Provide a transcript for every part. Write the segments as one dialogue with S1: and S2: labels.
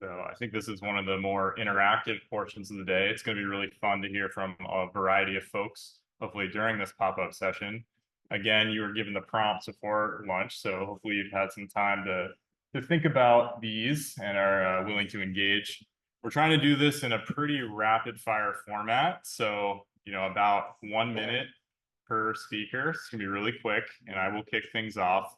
S1: So I think this is one of the more interactive portions of the day. It's going to be really fun to hear from a variety of folks, hopefully during this pop-up session. Again, you were given the prompts before lunch, so hopefully you've had some time to think about these and are willing to engage. We're trying to do this in a pretty rapid fire format. So, about 1 minute per speaker. It's gonna be really quick and I will kick things off.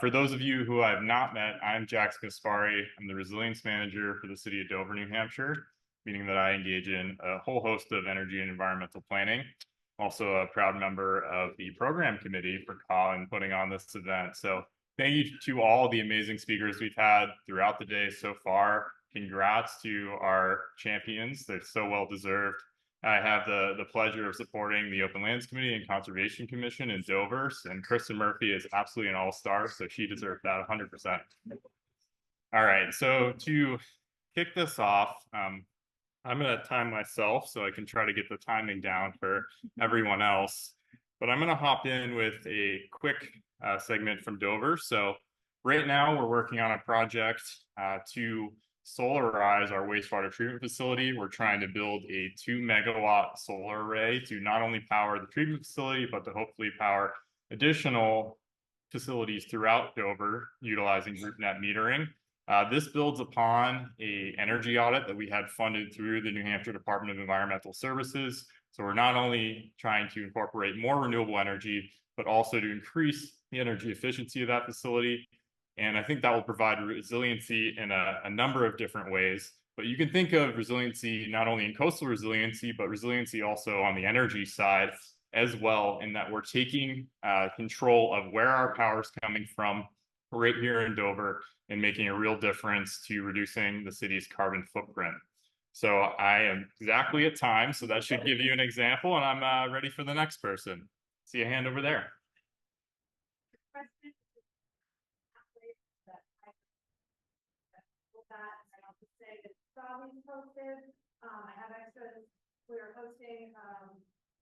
S1: For those of you who I have not met, I'm Jackson Kaspari. I'm the resilience manager for the city of Dover, New Hampshire, meaning that I engage in a whole host of energy and environmental planning. Also a proud member of the program committee for CAW and putting on this event. So thank you to all the amazing speakers we've had throughout the day so far. Congrats to our champions. They're so well deserved. I have the pleasure of supporting the Open Lands Committee and Conservation Commission in Dover, and Kristen Murphy is absolutely an all-star, so she deserves that 100%. All right, so to kick this off, I'm going to time myself so I can try to get the timing down for everyone else, but I'm going to hop in with a quick segment from Dover. So right now we're working on a project to solarize our wastewater treatment facility. We're trying to build a 2 megawatt solar array to not only power the treatment facility, but to hopefully power additional facilities throughout Dover utilizing group net metering. This builds upon an energy audit that we had funded through the New Hampshire Department of Environmental Services. So we're not only trying to incorporate more renewable energy, but also to increase the energy efficiency of that facility. And I think that will provide resiliency in a number of different ways. But you can think of resiliency not only in coastal resiliency, but resiliency also on the energy side as well, in that we're taking control of where our power is coming from right here in Dover and making a real difference to reducing the city's carbon footprint. So I am exactly at time, so that should give you an example, and I'm ready for the next person. See a hand over there.
S2: Posted. I have extras. We are hosting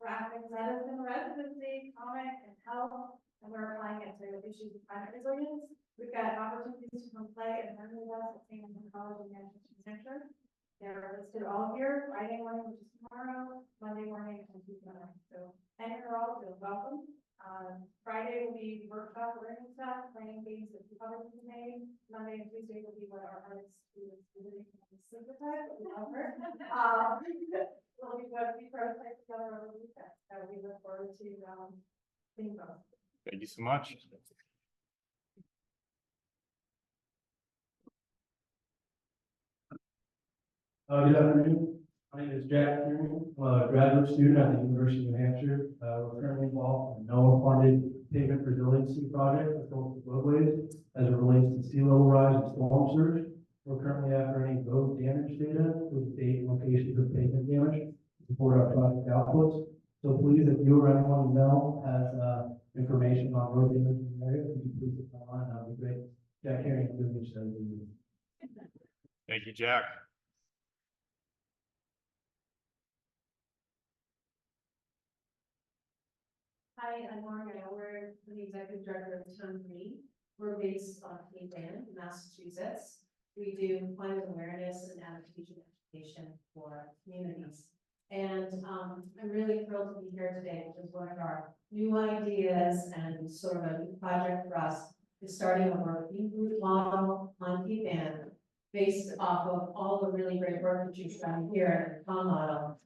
S2: graphics medicine residency, comic, and health, and we're applying it to issues of climate resilience. We've got opportunities to come play and learn with us at St. College and Manchester Center. They're listed all here, Friday morning, which is tomorrow, Monday morning, and Tuesday morning. So, and you're all welcome. Friday will be workshop learning stuff, playing games that you probably made. Monday and Tuesday will be what our artists do is visiting and synthesize, but we love her. We'll be what we prototype together over the weekend. So we look forward to seeing both.
S1: Thank you so much.
S3: Good afternoon. My name is Jack Kaspari. I'm a graduate student at the University of New Hampshire. We're currently involved in a NOAA-funded pavement resiliency project with coastal roadways as it relates to sea level rise and storm surge. We're currently after any road damage data with date and locations of pavement damage to support our project outputs. So please, if you or anyone you know has information on road damage in the area, could you please come on? That would be great. Jack Kaspari,
S1: Thank you, Jack.
S4: Hi, I'm Morgan. We're the executive director of Town Green. We're based on Cape Ann, Massachusetts. We do climate awareness and adaptation education for communities. And I'm really thrilled to be here today because one of our new ideas and sort of a new project for us is starting a working group model on Cape Ann based off of all the really great work that you've done here at the COM model.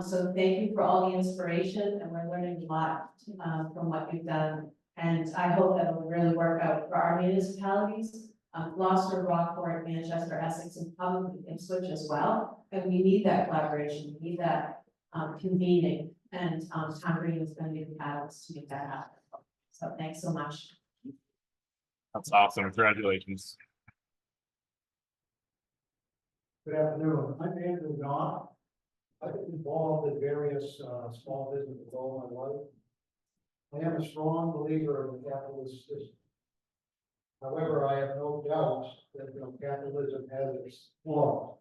S4: So thank you for all the inspiration, and we're learning a lot from what you've done. And I hope that will really work out for our municipalities, Gloucester, Rockport, Manchester, Essex, and probably Ipswich as well. And we need that collaboration, we need that convening, and Town Green is going to be the catalyst to make that happen. So thanks so much.
S1: That's awesome. Congratulations.
S5: Good afternoon. I'm Andrew Gaunt. I've been involved in various small businesses all my life. I am a strong believer in the capitalist system. However, I have no doubts that capitalism has its flaws.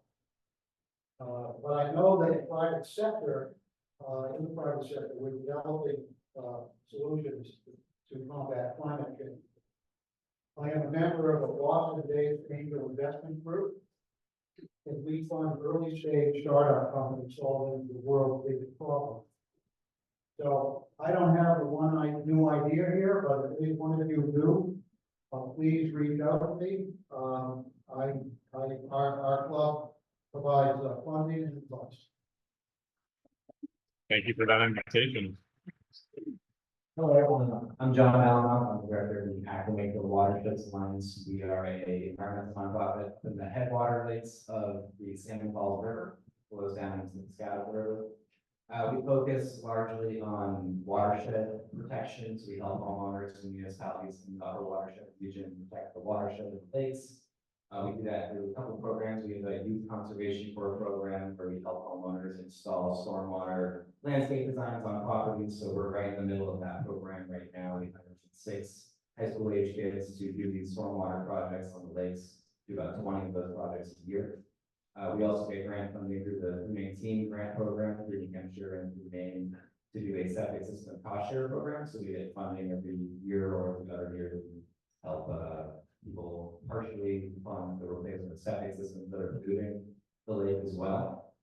S5: But I know that the private sector, we're developing solutions to combat climate change. I am a member of the Boston-based angel investment group. if we fund early stage startup companies solving the world's biggest problem. So I don't have the new idea here, but if one of you do, please reach out to me. Our club provides funding and advice.
S1: Thank you for that invitation.
S6: Hello, everyone. I'm John Allen. I'm the director of the Acclimate the Watersheds Alliance. We are a environmental nonprofit in the headwater lakes of the Salmon Falls River, flows down into the Scottsdale River. We focus largely on watershed protections. We help homeowners and municipalities in the upper watershed region protect the watershed of the lakes. We do that through a couple of programs. We have a youth conservation core program where we help homeowners install stormwater landscape designs on properties. So we're right in the middle of that program right now. We have 6 high school age kids to do these stormwater projects on the lakes, do about 20 of those projects a year. We also get grant funding through the Maintain grant program through New Hampshire and through Maine to do a septic system cost share program. So we get funding every year or every other year to help people partially fund the replacement of septic systems that are polluting the lake as well.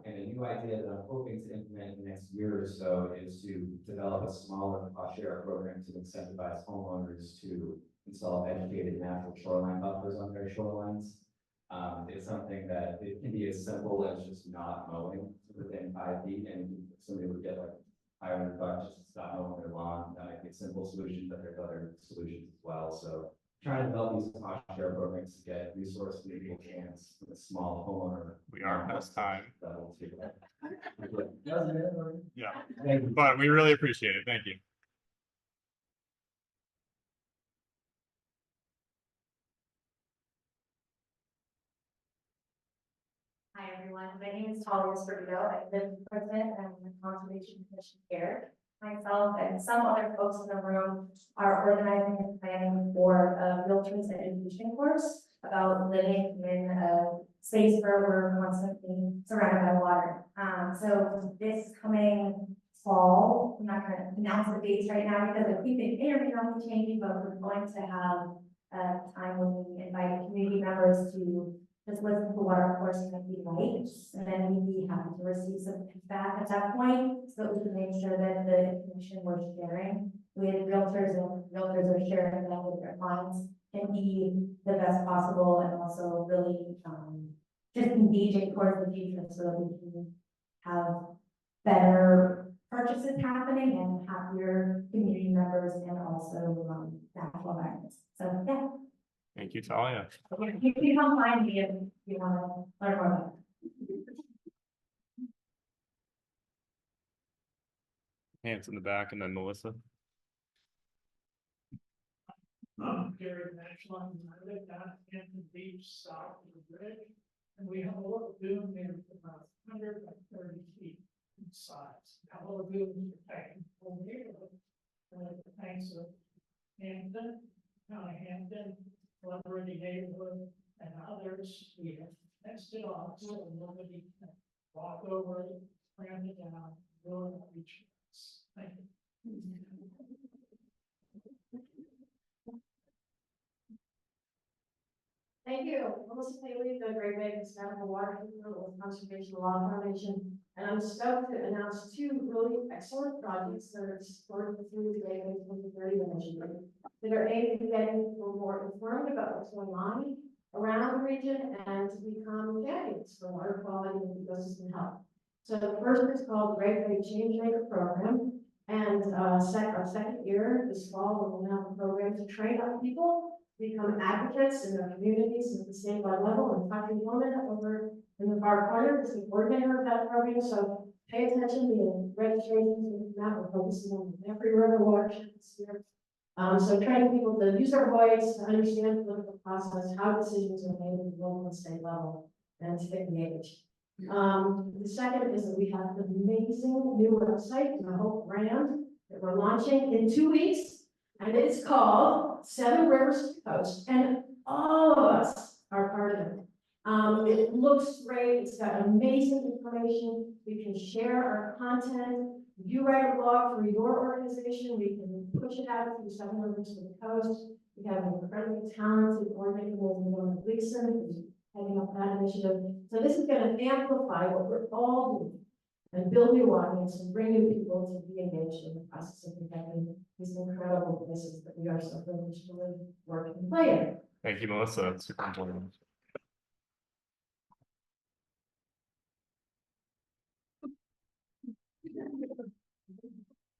S6: And a new idea that I'm hoping to implement in the next year or so is to develop a smaller cost share program to incentivize homeowners to install educated natural shoreline buffers on their shorelines. It's something that it can be as simple as just not mowing within 5 feet, and somebody would get like $500 just to stop mowing their lawn. That might be a simple solution, but there's other solutions as well. So trying to develop these cost share programs to get resource to equal chance with a small homeowner.
S1: We are past time.
S6: That'll take it.
S1: Yeah,
S6: Thank you.
S1: but we really appreciate it. Thank you.
S2: Hi, everyone. My name is Burdick. I'm the president and the Conservation Commission chair. Myself and some other folks in the room are organizing and planning for a realtors education course about living in a space where we're constantly surrounded by water. So this coming fall, I'm not going to announce the dates right now because I think they may or may not be changing, but we're going to have a time when we invite community members to just listen to what our course might be like, and then we'd be happy to receive some feedback at that point, so that we can make sure that the information we're sharing with realtors and realtors are sharing that with their clients can be the best possible, and also really just engaging towards the future, so that we can have better purchases happening and happier community members, and also natural environments. So yeah.
S1: Thank you, Talia.
S2: You can come find me if you want to learn more about it.
S1: Hands in the back, and then Melissa.
S7: Gary Maxwell, I live down at Hampton Beach, south of the bridge, and we have a little dune there about 100 by 30 feet in size. Now, all the dunes are taken from the neighborhood, the banks of Hampton, County Hampton, Floodable neighborhood, and others. We have fenced it off so nobody can walk over it, cram it down, ruin the beach. Thank you.
S4: Thank you. Melissa Pouliot, the Great Lakes National Water Conservation Conservation Law Foundation, and I'm stoked to announce 2 really excellent projects that are supported through the Great Lakes 2030 initiative that are aimed at getting people more informed about what's going on around the region and to become champions for water quality and ecosystem health. So the first is called Great Lake Change Maker Program, and our second year this fall we'll have a program to train up people become advocates in their communities at the statewide level, and Dr. Woman over in the far corner is the coordinator of that program. So pay attention to the registrations and we're focusing on every river watershed this year. So training people to use their voice, to understand the political process, how decisions are made at the local and state level, and to get engaged. The second is that we have an amazing new website and a whole brand that we're launching in 2 weeks. And it's called 7 Rivers to the Coast, and all of us are part of it. It looks great. It's got amazing information. We can share our content. If you write a blog for your organization, we can push it out through 7 Rivers to the Coast. We have an incredibly talented coordinator, Gleason, who's
S2: heading up that initiative. So this is gonna amplify what we're all doing and build new audience and bring new people to be engaged in the process of protecting these incredible places that we are so privileged to live, work, and play in.
S1: Thank you, Melissa. That's super important.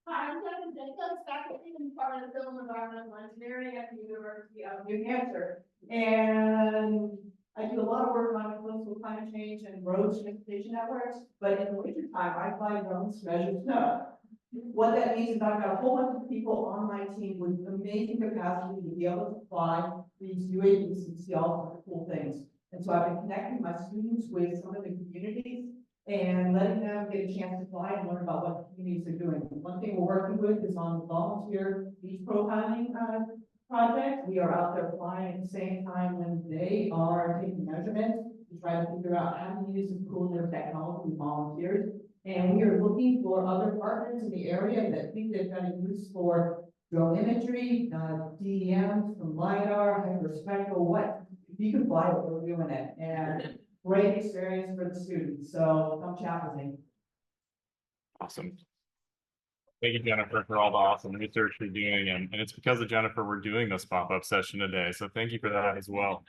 S2: Hi, I'm Jackson Kaspari, faculty and part of the Film and Environmental Engineering at the University of New Hampshire. And I do a lot of work on coastal climate change and road transportation networks, but in the winter time, I fly drones to measure snow. What that means is I've got a whole bunch of people on my team with amazing capacity to be able to fly these UAVs and see all sorts of cool things. And so I've been connecting my students with some of the communities and letting them get a chance to fly and learn about what the communities are doing. One thing we're working with is on the volunteer beach profiling project. We are out there flying at the same time when they are taking measurements to try to figure out how to use and cool their technology with volunteers. And we are looking for other partners in the area that think they've got a use for drone imagery, DEMs from LiDAR, hyperspectral, what, you can fly what we're doing it. And great experience for the students, so come chat with me.
S1: Awesome. Thank you, Jennifer, for all the awesome research you're doing. And it's because of Jennifer we're doing this pop-up session today. So thank you for that as well.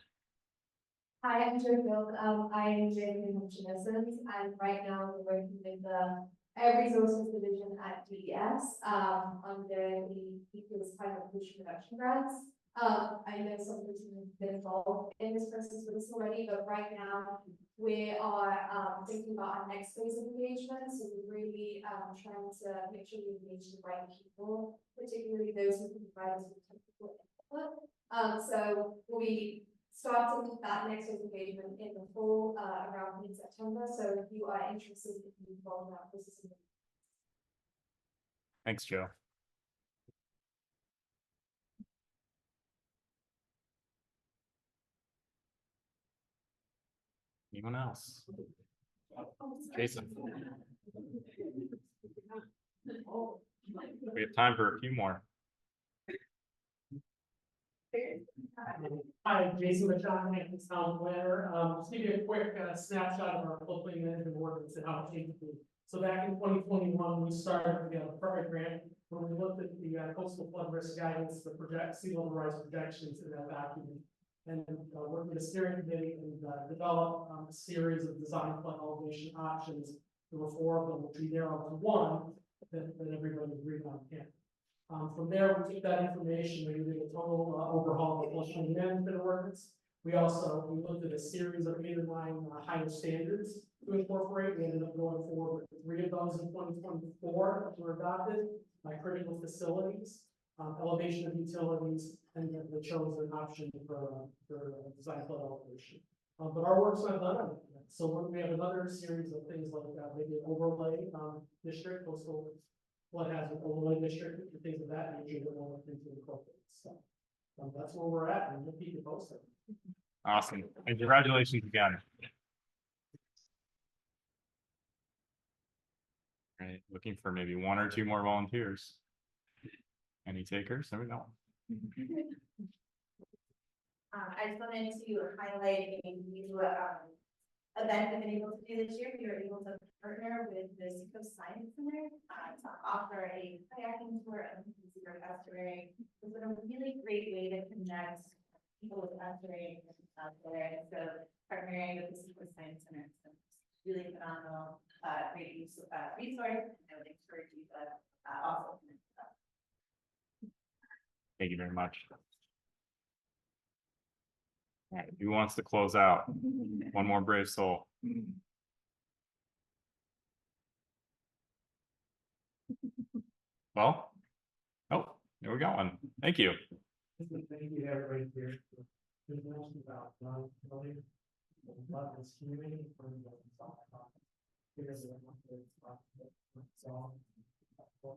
S2: Hi, I'm Joe. I am Jackson Kaspari, and right now I'm working with the Air Resources Division at DES under the Equals Climate Pollution Reduction Grants. I know some of you have been involved in this process with us already, but right now we are thinking about our next phase of engagement. So we're really trying to make sure we engage the right people, particularly those who can provide us with technical input. So we'll be starting that next phase of engagement in the fall, around mid-September. So if you are interested in involved in that process.
S1: Thanks, Joe. Anyone else? Jason. We have time for a few more.
S8: Hi, Jason Machon, Hampton's town planner. Just give you a quick snapshot of our floodplain management ordinance and how it changed. So back in 2021, we started a project grant where we looked at the coastal flood risk guidance, the sea level rise projections in that document, and worked with a steering committee and developed a series of design flood elevation options. There were 4 of them, which we narrowed to one that everybody agreed on. From there, we took that information and we did a total overhaul of the floodplain management ordinance. We looked at a series of 8 or 9 higher standards to incorporate. We ended up going forward with 3 of those in 2024 that were adopted by critical facilities, elevation of utilities, and the chosen option for design flood elevation. But our work's not done on it yet. So we have another series of things like maybe an overlay district, coastal flood hazard overlay district, and things of that nature that we'll look into incorporate. So that's where we're at, and we'll keep you posted.
S1: Awesome. And congratulations again. Right, looking for maybe 1 or 2 more volunteers. Any takers? There we go.
S9: I just wanted to highlight a new event I've been able to do this year. We were able to partner with the Seawalls Science Center to offer a kayaking tour of the Estuarine. It's been a really great way to connect people with Estuarine out there. And so partnering with the Seawalls Science Center is a really phenomenal, great use of resource. And I would encourage you to also connect with us.
S1: Thank you very much. All right, who wants to close out? One more brave soul. Well, oh, there we go. Thank you.
S3: Thank you, everybody here. There's mention about earlier, about this community from the here's a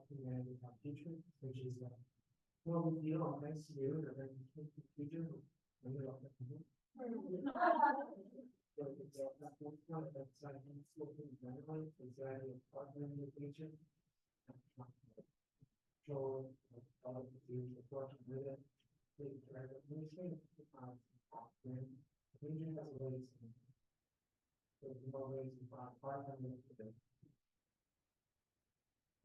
S3: humanity teacher, which is what we feel on next year, or then teacher.
S6: Indigenous ways. There's more ways to find part-time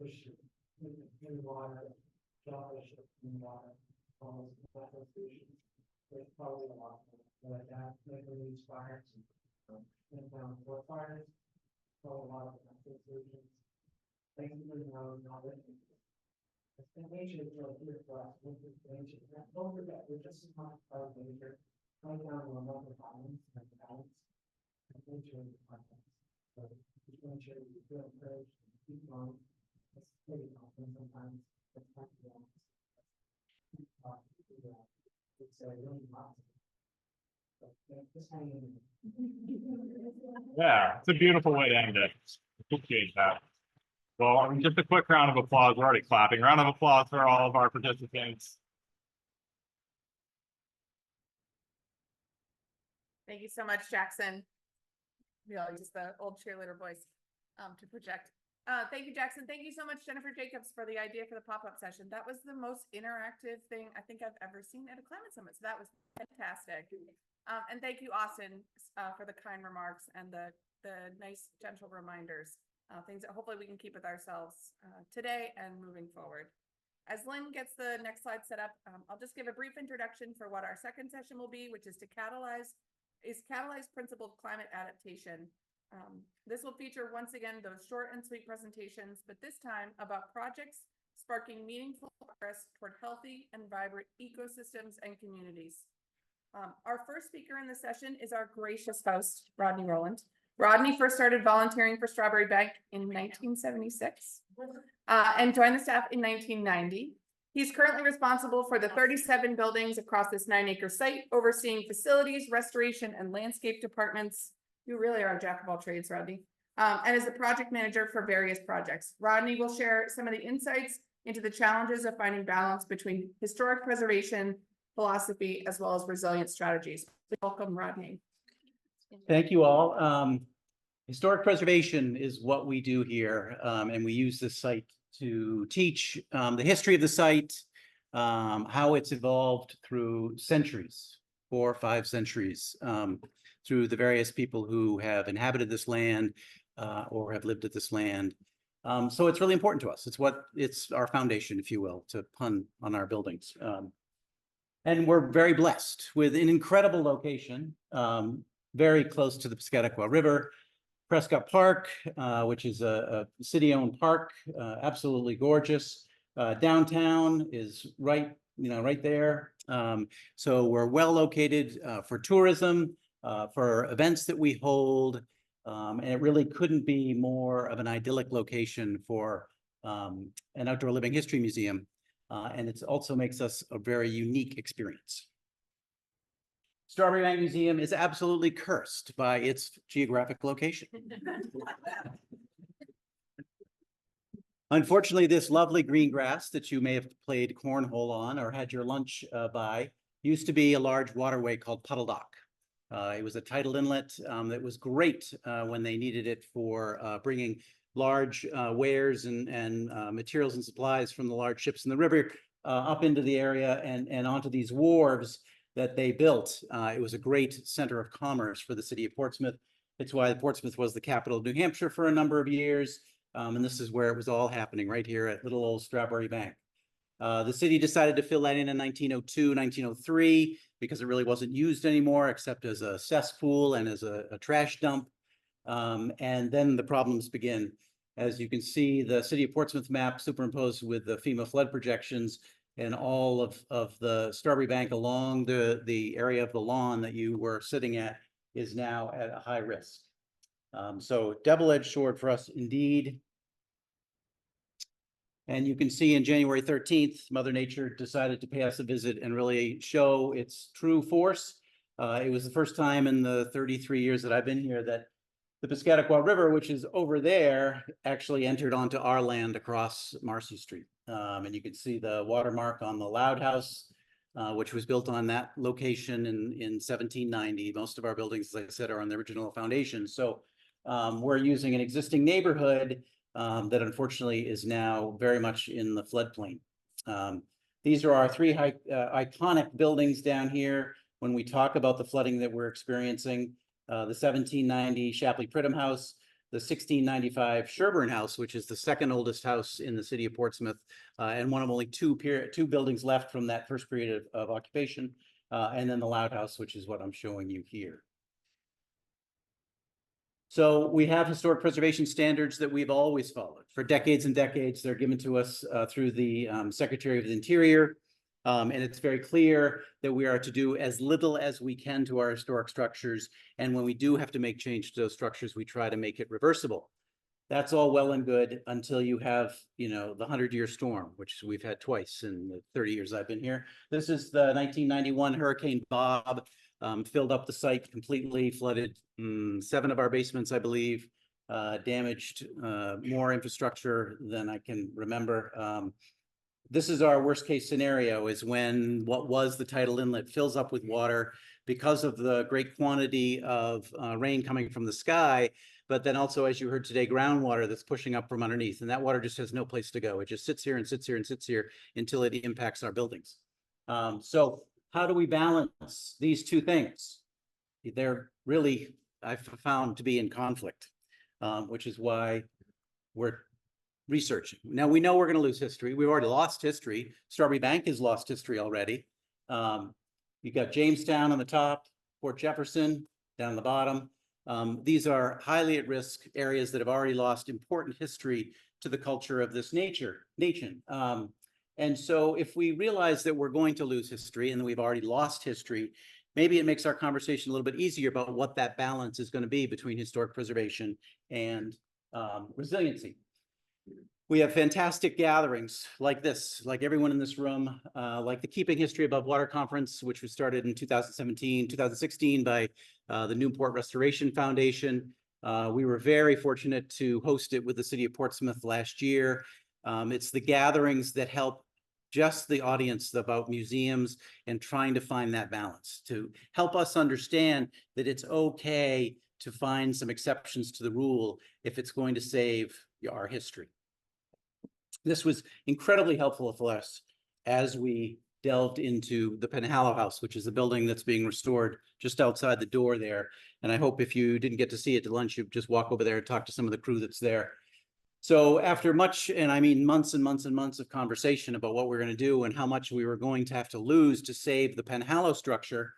S6: fish in water, shellfish in water, almost natural species. There's probably a lot more like that, maybe these fires and down for fires. So a lot of natural solutions. Things we know not that. And nature is really here for us, this is nature. Don't forget, we're just as much part of nature, right down to another balance and balance. And nature is the context. So just make sure you feel encouraged and keep going. It's pretty often sometimes it's not the honest. It's a really lots. But just hang in.
S1: Yeah, it's a beautiful way to end it. Appreciate that. Well, just a quick round of applause. We're already clapping. Round of applause for all of our participants.
S10: Thank you so much, Jackson. We all use the old cheerleader voice to project. Thank you, Jackson. Thank you so much, Jennifer Jacobs, for the idea for the pop-up session. That was the most interactive thing I think I've ever seen at a climate summit. So that was fantastic. And thank you, Austin, for the kind remarks and the nice, gentle reminders. Things that hopefully we can keep with ourselves today and moving forward. As Lynn gets the next slide set up, I'll just give a brief introduction for what our second session will be, which is to catalyze principled climate adaptation. This will feature once again those short and sweet presentations, but this time about projects sparking meaningful progress toward healthy and vibrant ecosystems and communities. Our first speaker in the session is our gracious host, Rodney Rowland. Rodney first started volunteering for Strawbery Bank in 1976 and joined the staff in 1990. He's currently responsible for the 37 buildings across this 9-acre site, overseeing facilities, restoration, and landscape departments. You really are a jack of all trades, Rodney, and is the project manager for various projects. Rodney will share some of the insights into the challenges of finding balance between historic preservation, philosophy, as well as resilient strategies. Welcome, Rodney.
S11: Thank you all. Historic preservation is what we do here, and we use this site to teach the history of the site, how it's evolved through centuries, 4 or 5 centuries, through the various people who have inhabited this land or have lived at this land. So it's really important to us. It's our foundation, if you will, to pun on our buildings. And we're very blessed with an incredible location, very close to the Piscataqua River. Prescott Park, which is a city-owned park, absolutely gorgeous. Downtown is right there. So we're well located for tourism, for events that we hold, and it really couldn't be more of an idyllic location for an outdoor living history museum. And it also makes us a very unique experience. Strawbery Bank Museum is absolutely cursed by its geographic location. Unfortunately, this lovely green grass that you may have played cornhole on or had your lunch by used to be a large waterway called Puddle Dock. It was a tidal inlet that was great when they needed it for bringing large wares and materials and supplies from the large ships in the river up into the area and onto these wharves that they built. It was a great center of commerce for the city of Portsmouth. It's why Portsmouth was the capital of New Hampshire for a number of years. And this is where it was all happening, right here at little old Strawbery Bank. The city decided to fill that in 1902, 1903, because it really wasn't used anymore except as a cesspool and as a trash dump. And then the problems begin. As you can see, the city of Portsmouth map superimposed with the FEMA flood projections, and all of the Strawbery Bank along the area of the lawn that you were sitting at is now at a high risk. So double-edged sword for us indeed. And you can see in January 13th, Mother Nature decided to pay us a visit and really show its true force. It was the first time in the 33 years that I've been here that the Piscataqua River, which is over there, actually entered onto our land across Marcy Street. And you can see the watermark on the Loud House, which was built on that location in 1790. Most of our buildings, as I said, are on the original foundation. So we're using an existing neighborhood that unfortunately is now very much in the floodplain. These are our 3 iconic buildings down here. when we talk about the flooding that we're experiencing. The 1790 Shapley Pridham House, the 1695 Sherburne House, which is the second oldest house in the city of Portsmouth, and one of only two buildings left from that first period of occupation, and then the Loud House, which is what I'm showing you here. So we have historic preservation standards that we've always followed for decades and decades. They're given to us through the Secretary of the Interior. And it's very clear that we are to do as little as we can to our historic structures. And when we do have to make change to those structures, we try to make it reversible. That's all well and good until you have, you know, the 100-year storm, which we've had twice in the 30 years I've been here. This is the 1991 Hurricane Bob, filled up the site completely, flooded 7 of our basements, I believe, damaged more infrastructure than I can remember. This is our worst case scenario, is when what was the tidal inlet fills up with water because of the great quantity of rain coming from the sky, but then also, as you heard today, groundwater that's pushing up from underneath, and that water just has no place to go. It just sits here and sits here and sits here until it impacts our buildings. So how do we balance these two things? They're really, I've found, to be in conflict, which is why we're researching. Now, we know we're going to lose history. We've already lost history. Strawbery Banke has lost history already. You've got Jamestown on the top, Fort Jefferson down the bottom. These are highly at risk areas that have already lost important history to the culture of this nation. And so if we realize that we're going to lose history and that we've already lost history, maybe it makes our conversation a little bit easier about what that balance is going to be between historic preservation and resiliency. We have fantastic gatherings like this, like everyone in this room, like the Keeping History Above Water Conference, which was started in 2016 by the Newport Restoration Foundation. We were very fortunate to host it with the city of Portsmouth last year. It's the gatherings that help just the audience about museums and trying to find that balance, to help us understand that it's okay to find some exceptions to the rule if it's going to save our history. This was incredibly helpful for us as we delved into the Penhallow House, which is the building that's being restored just outside the door there. And I hope if you didn't get to see it at lunch, you just walk over there and talk to some of the crew that's there. So after much, and I mean months and months and months of conversation about what we're going to do and how much we were going to have to lose to save the Penhallow structure,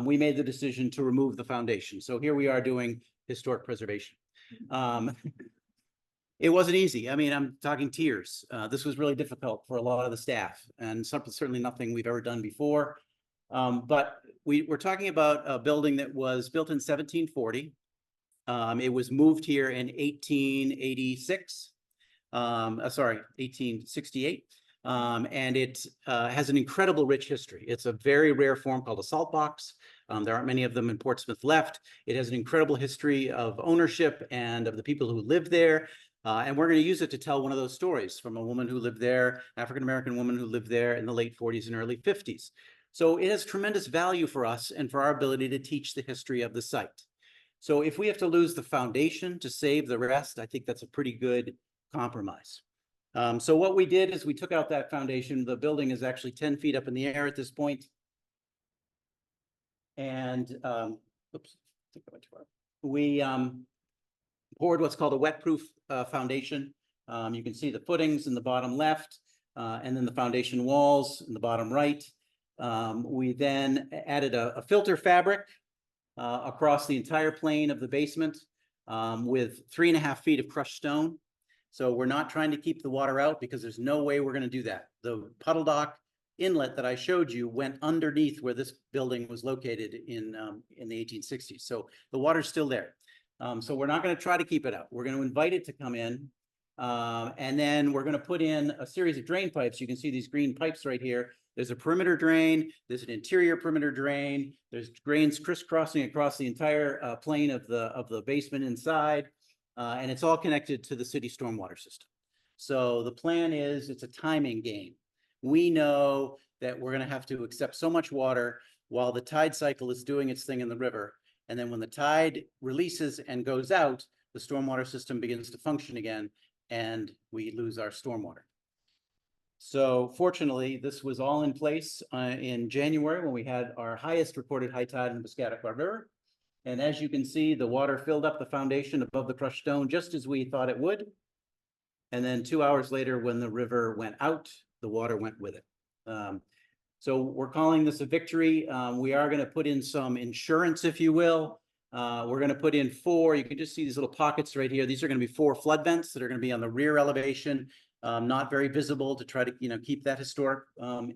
S11: we made the decision to remove the foundation. So here we are doing historic preservation. It wasn't easy. I mean, I'm talking tears. This was really difficult for a lot of the staff, and certainly nothing we've ever done before. But we're talking about a building that was built in 1740. It was moved here in 1886. 1868. And it has an incredible rich history. It's a very rare form called a salt box. There aren't many of them in Portsmouth left. It has an incredible history of ownership and of the people who live there. And we're going to use it to tell one of those stories from a woman who lived there, African-American woman who lived there in the late 40s and early 50s. So it has tremendous value for us and for our ability to teach the history of the site. So if we have to lose the foundation to save the rest, I think that's a pretty good compromise. So what we did is we took out that foundation. The building is actually 10 feet up in the air at this point. And we poured what's called a wet-proof foundation. You can see the footings in the bottom left, and then the foundation walls in the bottom right. We then added a filter fabric across the entire plane of the basement with 3.5 feet of crushed stone. So we're not trying to keep the water out because there's no way we're going to do that. The puddle dock inlet that I showed you went underneath where this building was located in the 1860s. So the water's still there. So we're not going to try to keep it out. We're going to invite it to come in. And then we're going to put in a series of drain pipes. You can see these green pipes right here. There's a perimeter drain. There's an interior perimeter drain. There's drains crisscrossing across the entire plane of the basement inside. And it's all connected to the city stormwater system. So the plan is it's a timing game. We know that we're going to have to accept so much water while the tide cycle is doing its thing in the river. And then when the tide releases and goes out, the stormwater system begins to function again, and we lose our stormwater. So fortunately, this was all in place in January when we had our highest recorded high tide in the Piscataqua River. And as you can see, the water filled up the foundation above the crushed stone, just as we thought it would. And then 2 hours later, when the river went out, the water went with it. So we're calling this a victory. We are going to put in some insurance, if you will. We're going to put in 4, you can just see these little pockets right here. These are going to be 4 flood vents that are going to be on the rear elevation, not very visible, to try to, keep that historic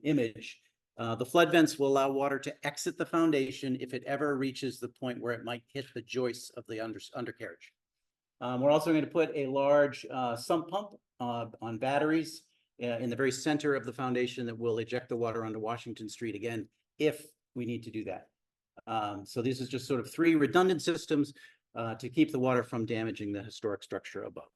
S11: image. The flood vents will allow water to exit the foundation if it ever reaches the point where it might hit the joists of the undercarriage. We're also going to put a large sump pump on batteries in the very center of the foundation that will eject the water onto Washington Street again, if we need to do that. So this is just sort of 3 redundant systems to keep the water from damaging the historic structure above.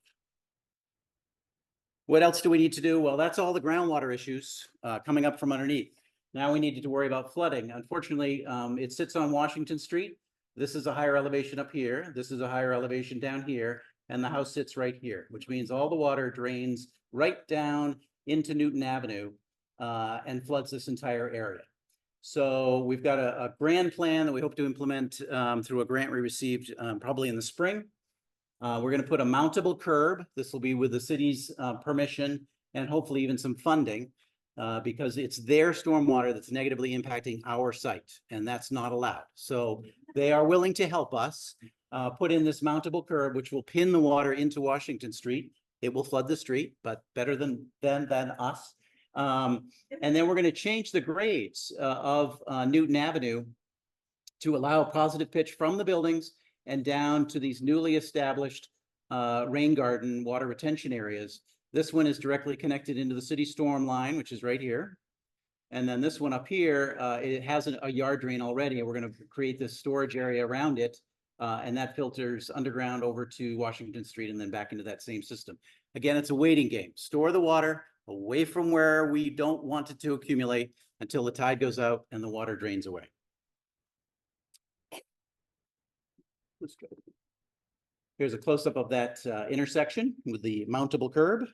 S11: What else do we need to do? Well, that's all the groundwater issues coming up from underneath. Now we need to worry about flooding. Unfortunately, it sits on Washington Street. This is a higher elevation up here. This is a higher elevation down here. And the house sits right here, which means all the water drains right down into Newton Avenue and floods this entire area. So we've got a grand plan that we hope to implement through a grant we received probably in the spring. We're going to put a mountable curb. This will be with the city's permission and hopefully even some funding because it's their stormwater that's negatively impacting our site, and that's not allowed. So they are willing to help us put in this mountable curb, which will pin the water into Washington Street. It will flood the street, but better than us. And then we're going to change the grades of Newton Avenue to allow positive pitch from the buildings and down to these newly established rain garden water retention areas. This one is directly connected into the city storm line, which is right here. And then this one up here, it has a yard drain already, and we're going to create this storage area around it. And that filters underground over to Washington Street and then back into that same system. Again, it's a waiting game. Store the water away from where we don't want it to accumulate until the tide goes out and the water drains away. Here's a close-up of that intersection with the mountable curb.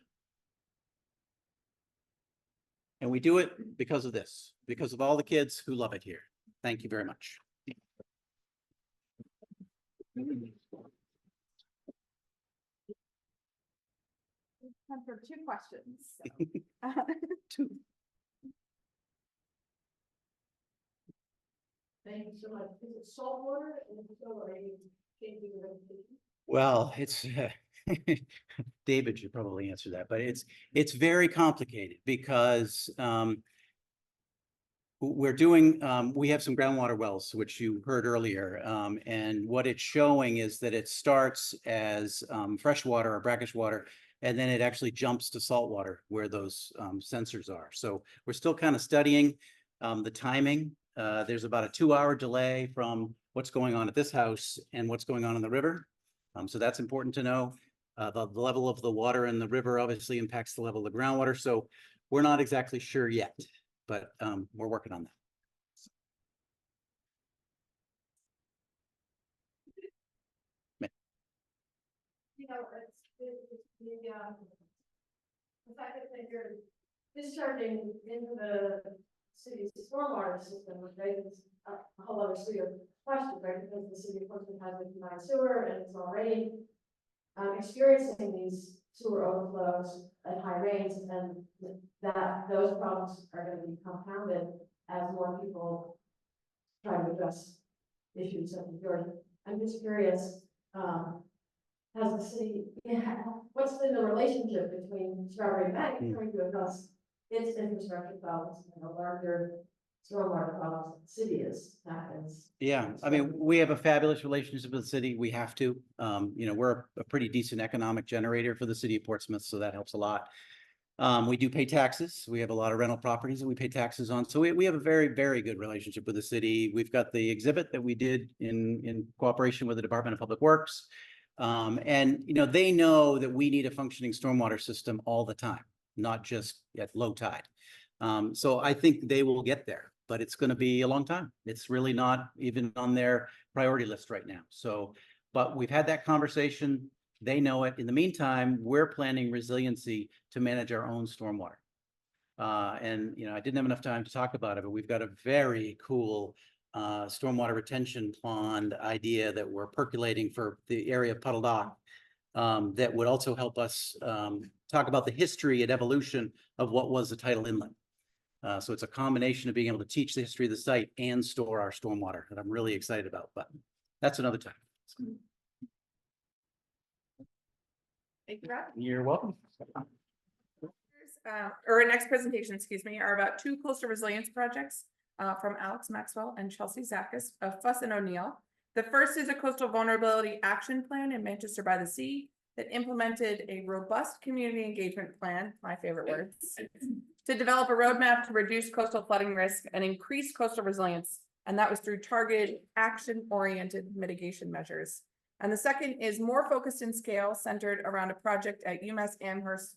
S11: And we do it because of this, because of all the kids who love it here. Thank you very much.
S10: Time for 2 questions. So.
S11: 2.
S7: Thank you so much. Is it salt water and so are you changing the vegetation?
S11: Well, it's David should probably answer that, but it's very complicated because we're doing we have some groundwater wells, which you heard earlier, and what it's showing is that it starts as fresh water or brackish water, and then it actually jumps to salt water where those sensors are. So we're still kind of studying the timing. There's about a 2-hour delay from what's going on at this house and what's going on in the river. So that's important to know. The level of the water in the river obviously impacts the level of the groundwater. So we're not exactly sure yet, but we're working on that.
S2: You know, the fact that you're discharging into the city's stormwater system, which raises a whole other suite of questions, right? Because the city of Portsmouth has a combined sewer and it's already experiencing these sewer overflows at high rains, and that those problems are going to be compounded as more people try to address issues of security. I'm just curious, has the city, what's been the relationship between Strawbery and Banke trying to address its infrastructure problems and the larger stormwater problems the city is happens?
S11: Yeah, I mean, we have a fabulous relationship with the city. We have to. We're a pretty decent economic generator for the city of Portsmouth, so that helps a lot. We do pay taxes. We have a lot of rental properties that we pay taxes on. So we have a very, very good relationship with the city. We've got the exhibit that we did in cooperation with the Department of Public Works. And they know that we need a functioning stormwater system all the time, not just at low tide. So I think they will get there, but it's going to be a long time. It's really not even on their priority list right now. So, but we've had that conversation. They know it. In the meantime, we're planning resiliency to manage our own stormwater. And, I didn't have enough time to talk about it, but we've got a very cool stormwater retention pond idea that we're percolating for the area of Puddle Dock that would also help us talk about the history and evolution of what was the tidal inlet. So it's a combination of being able to teach the history of the site and store our stormwater that I'm really excited about, but that's another time.
S10: Thank you, Rob.
S11: You're welcome.
S10: Or our next presentation, excuse me, are about two coastal resilience projects from Alex Maxwell and Chelsea Zakas of Fuss and O'Neill. The first is a coastal vulnerability action plan in Manchester by the Sea that implemented a robust community engagement plan, my favorite words, to develop a roadmap to reduce coastal flooding risk and increase coastal resilience. And that was through targeted action-oriented mitigation measures. And the second is more focused in scale, centered around a project at UMass Amherst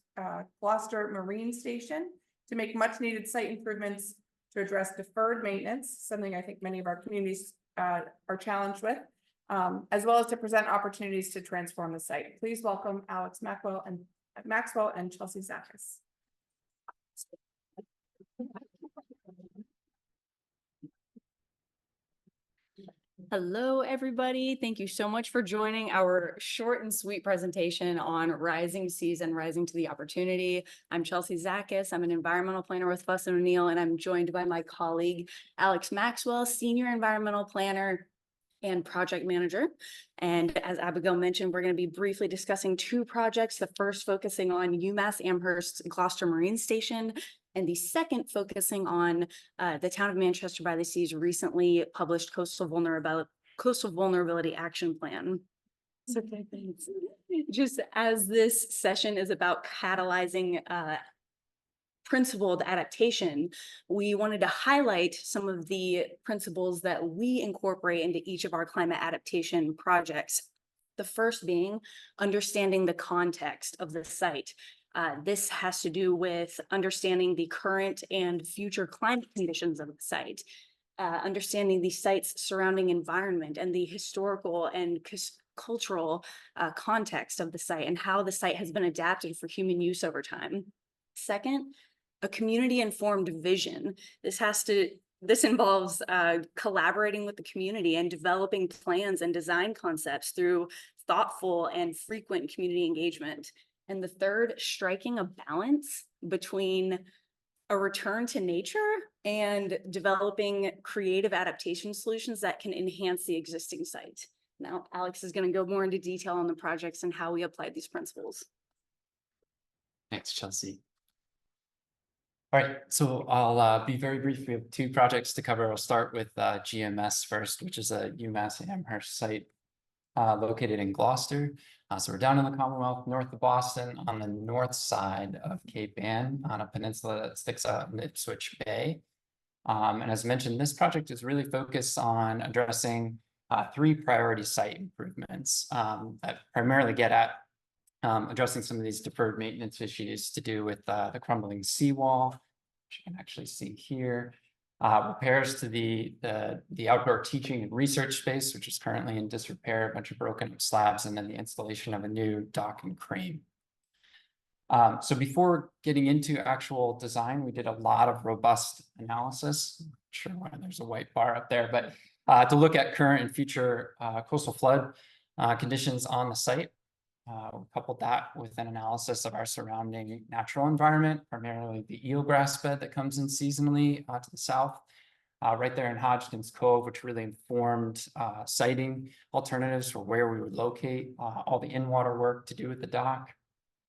S10: Gloucester Marine Station to make much needed site improvements to address deferred maintenance, something I think many of our communities are challenged with, as well as to present opportunities to transform the site. Please welcome Alex Maxwell and Chelsea Zakas.
S12: Hello, everybody. Thank you so much for joining our short and sweet presentation on rising seas and rising to the opportunity. I'm Chelsea Zakas. I'm an environmental planner with Fuss and O'Neill, and I'm joined by my colleague, Alex Maxwell, senior environmental planner and project manager. And as Abigail mentioned, we're going to be briefly discussing two projects, the first focusing on UMass Amherst Gloucester Marine Station, and the second focusing on the town of Manchester by the Sea's recently published coastal vulnerability action plan. So thanks. Just as this session is about catalyzing principled adaptation, we wanted to highlight some of the principles that we incorporate into each of our climate adaptation projects. The first being understanding the context of the site. This has to do with understanding the current and future climate conditions of the site, understanding the site's surrounding environment and the historical and cultural context of the site and how the site has been adapted for human use over time. Second, a community-informed vision. This involves collaborating with the community and developing plans and design concepts through thoughtful and frequent community engagement. And the third, striking a balance between a return to nature and developing creative adaptation solutions that can enhance the existing site. Now, Alex is going to go more into detail on the projects and how we apply these principles.
S13: Thanks, Chelsea. All right, so I'll be very brief. We have two projects to cover. I'll start with GMS first, which is a UMass Amherst site located in Gloucester. So we're down in the Commonwealth, north of Boston, on the north side of Cape Ann, on a peninsula that sticks out in Ipswich Bay. And as mentioned, this project is really focused on addressing three priority site improvements that primarily get at addressing some of these deferred maintenance issues to do with the crumbling seawall, which you can actually see here. Repairs to the outdoor teaching and research space, which is currently in disrepair, a bunch of broken slabs, and then the installation of a new dock and crane. So before getting into actual design, we did a lot of robust analysis. I'm not sure why there's a white bar up there, but to look at current and future coastal flood conditions on the site. We coupled that with an analysis of our surrounding natural environment, primarily the eelgrass bed that comes in seasonally to the south, right there in Hodgkin's Cove, which really informed siting alternatives for where we would locate all the in-water work to do with the dock.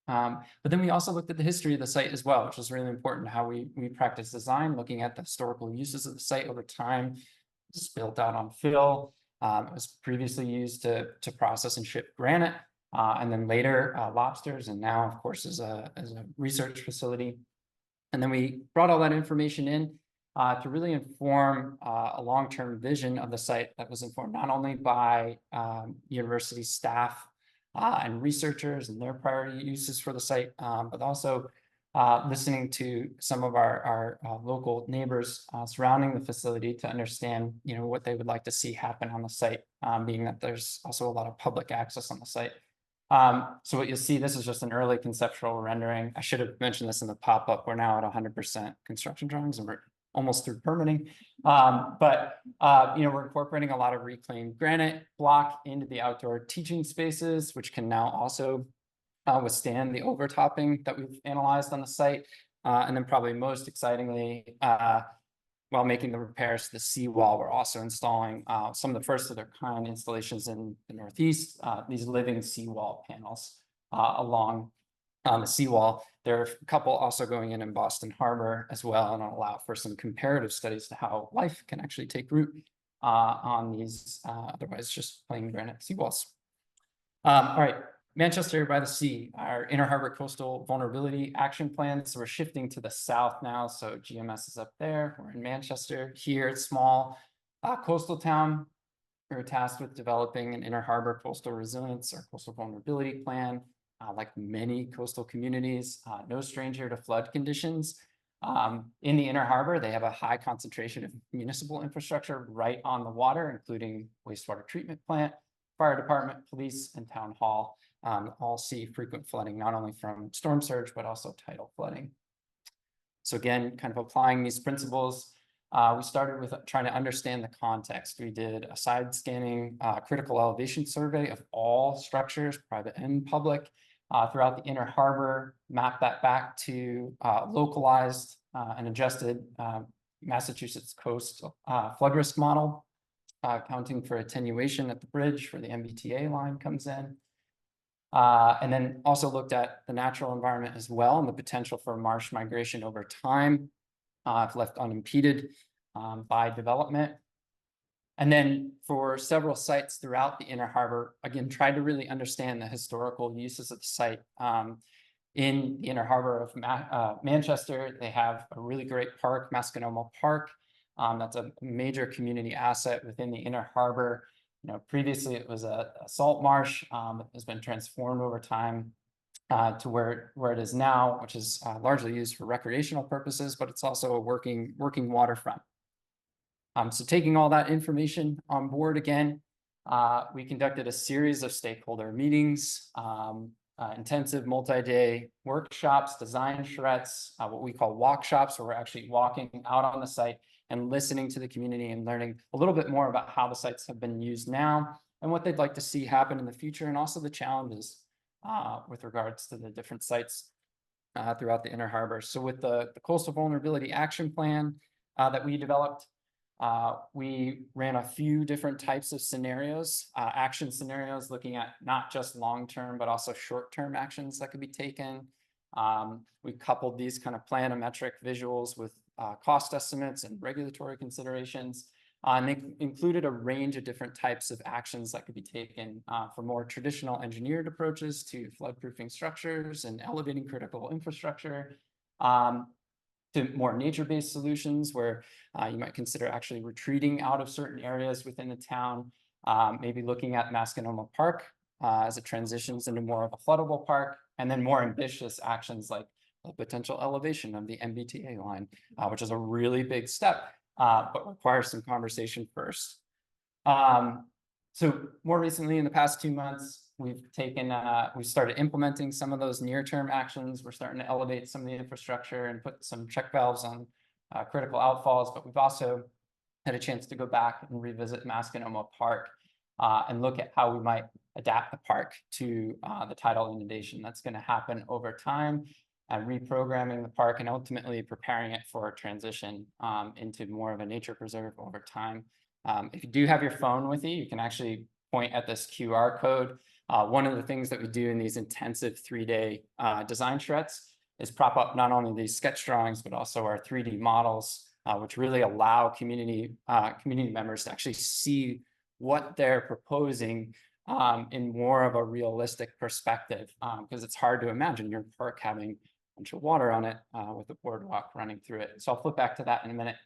S13: But then we also looked at the history of the site as well, which was really important, how we practice design, looking at the historical uses of the site over time. It's built out on fill. It was previously used to process and ship granite. And then later lobsters, and now, of course, as a research facility. And then we brought all that information in to really inform a long-term vision of the site that was informed not only by university staff and researchers and their priority uses for the site, but also listening to some of our local neighbors surrounding the facility to understand, what they would like to see happen on the site, being that there's also a lot of public access on the site. So what you'll see, this is just an early conceptual rendering. I should have mentioned this in the pop-up. We're now at 100% construction drawings and we're almost through permitting. But we're incorporating a lot of reclaimed granite block into the outdoor teaching spaces, which can now also withstand the overtopping that we've analyzed on the site. And then probably most excitingly, while making the repairs to the seawall, we're also installing some of the first of their kind installations in the Northeast, these living seawall panels along the seawall. There are a couple also going in Boston Harbor as well, and I'll allow for some comparative studies to how life can actually take root on these otherwise just plain granite seawalls. All right. Manchester by the Sea, our Inner Harbor Coastal Vulnerability Action Plan. So we're shifting to the south now. So GMS is up there. We're in Manchester. Here, it's small coastal town. We're tasked with developing an Inner Harbor Coastal Resilience or Coastal Vulnerability Plan. Like many coastal communities, no stranger to flood conditions. In the Inner Harbor, they have a high concentration of municipal infrastructure right on the water, including wastewater treatment plant, fire department, police, and town hall. All see frequent flooding, not only from storm surge, but also tidal flooding. So again, kind of applying these principles, we started with trying to understand the context. We did a side scanning critical elevation survey of all structures, private and public, throughout the Inner Harbor, mapped that back to localized and adjusted Massachusetts coast flood risk model, accounting for attenuation at the bridge where the MBTA line comes in. And then also looked at the natural environment as well and the potential for marsh migration over time, if left unimpeded by development. And then for several sites throughout the Inner Harbor, again, tried to really understand the historical uses of the site. In the Inner Harbor of Manchester, they have a really great park, Masconoma Park. That's a major community asset within the Inner Harbor. Previously it was a salt marsh. It has been transformed over time to where it is now, which is largely used for recreational purposes, but it's also a working waterfront. So taking all that information on board again, we conducted a series of stakeholder meetings, intensive multi-day workshops, design charrettes, what we call walk shops, where we're actually walking out on the site and listening to the community and learning a little bit more about how the sites have been used now and what they'd like to see happen in the future, and also the challenges with regards to the different sites throughout the Inner Harbor. So with the Coastal Vulnerability Action Plan that we developed, we ran a few different types of scenarios, action scenarios, looking at not just long-term, but also short-term actions that could be taken. We coupled these kind of planimetric visuals with cost estimates and regulatory considerations. And they included a range of different types of actions that could be taken from more traditional engineered approaches to floodproofing structures and elevating critical infrastructure, to more nature-based solutions where you might consider actually retreating out of certain areas within the town, maybe looking at Masconoma Park as it transitions into more of a floodable park, and then more ambitious actions like a potential elevation of the MBTA line, which is a really big step, but requires some conversation first. So more recently, in the past 2 months, we've started implementing some of those near-term actions. We're starting to elevate some of the infrastructure and put some check valves on critical outfalls, but we've also had a chance to go back and revisit Masconoma Park and look at how we might adapt the park to the tidal inundation that's going to happen over time, and reprogramming the park and ultimately preparing it for a transition into more of a nature preserve over time. If you do have your phone with you, you can actually point at this QR code. One of the things that we do in these intensive 3-day design charrettes is prop up not only these sketch drawings, but also our 3D models, which really allow community members to actually see what they're proposing in more of a realistic perspective, because it's hard to imagine your park having a bunch of water on it with a boardwalk running through it. So I'll flip back to that in a minute,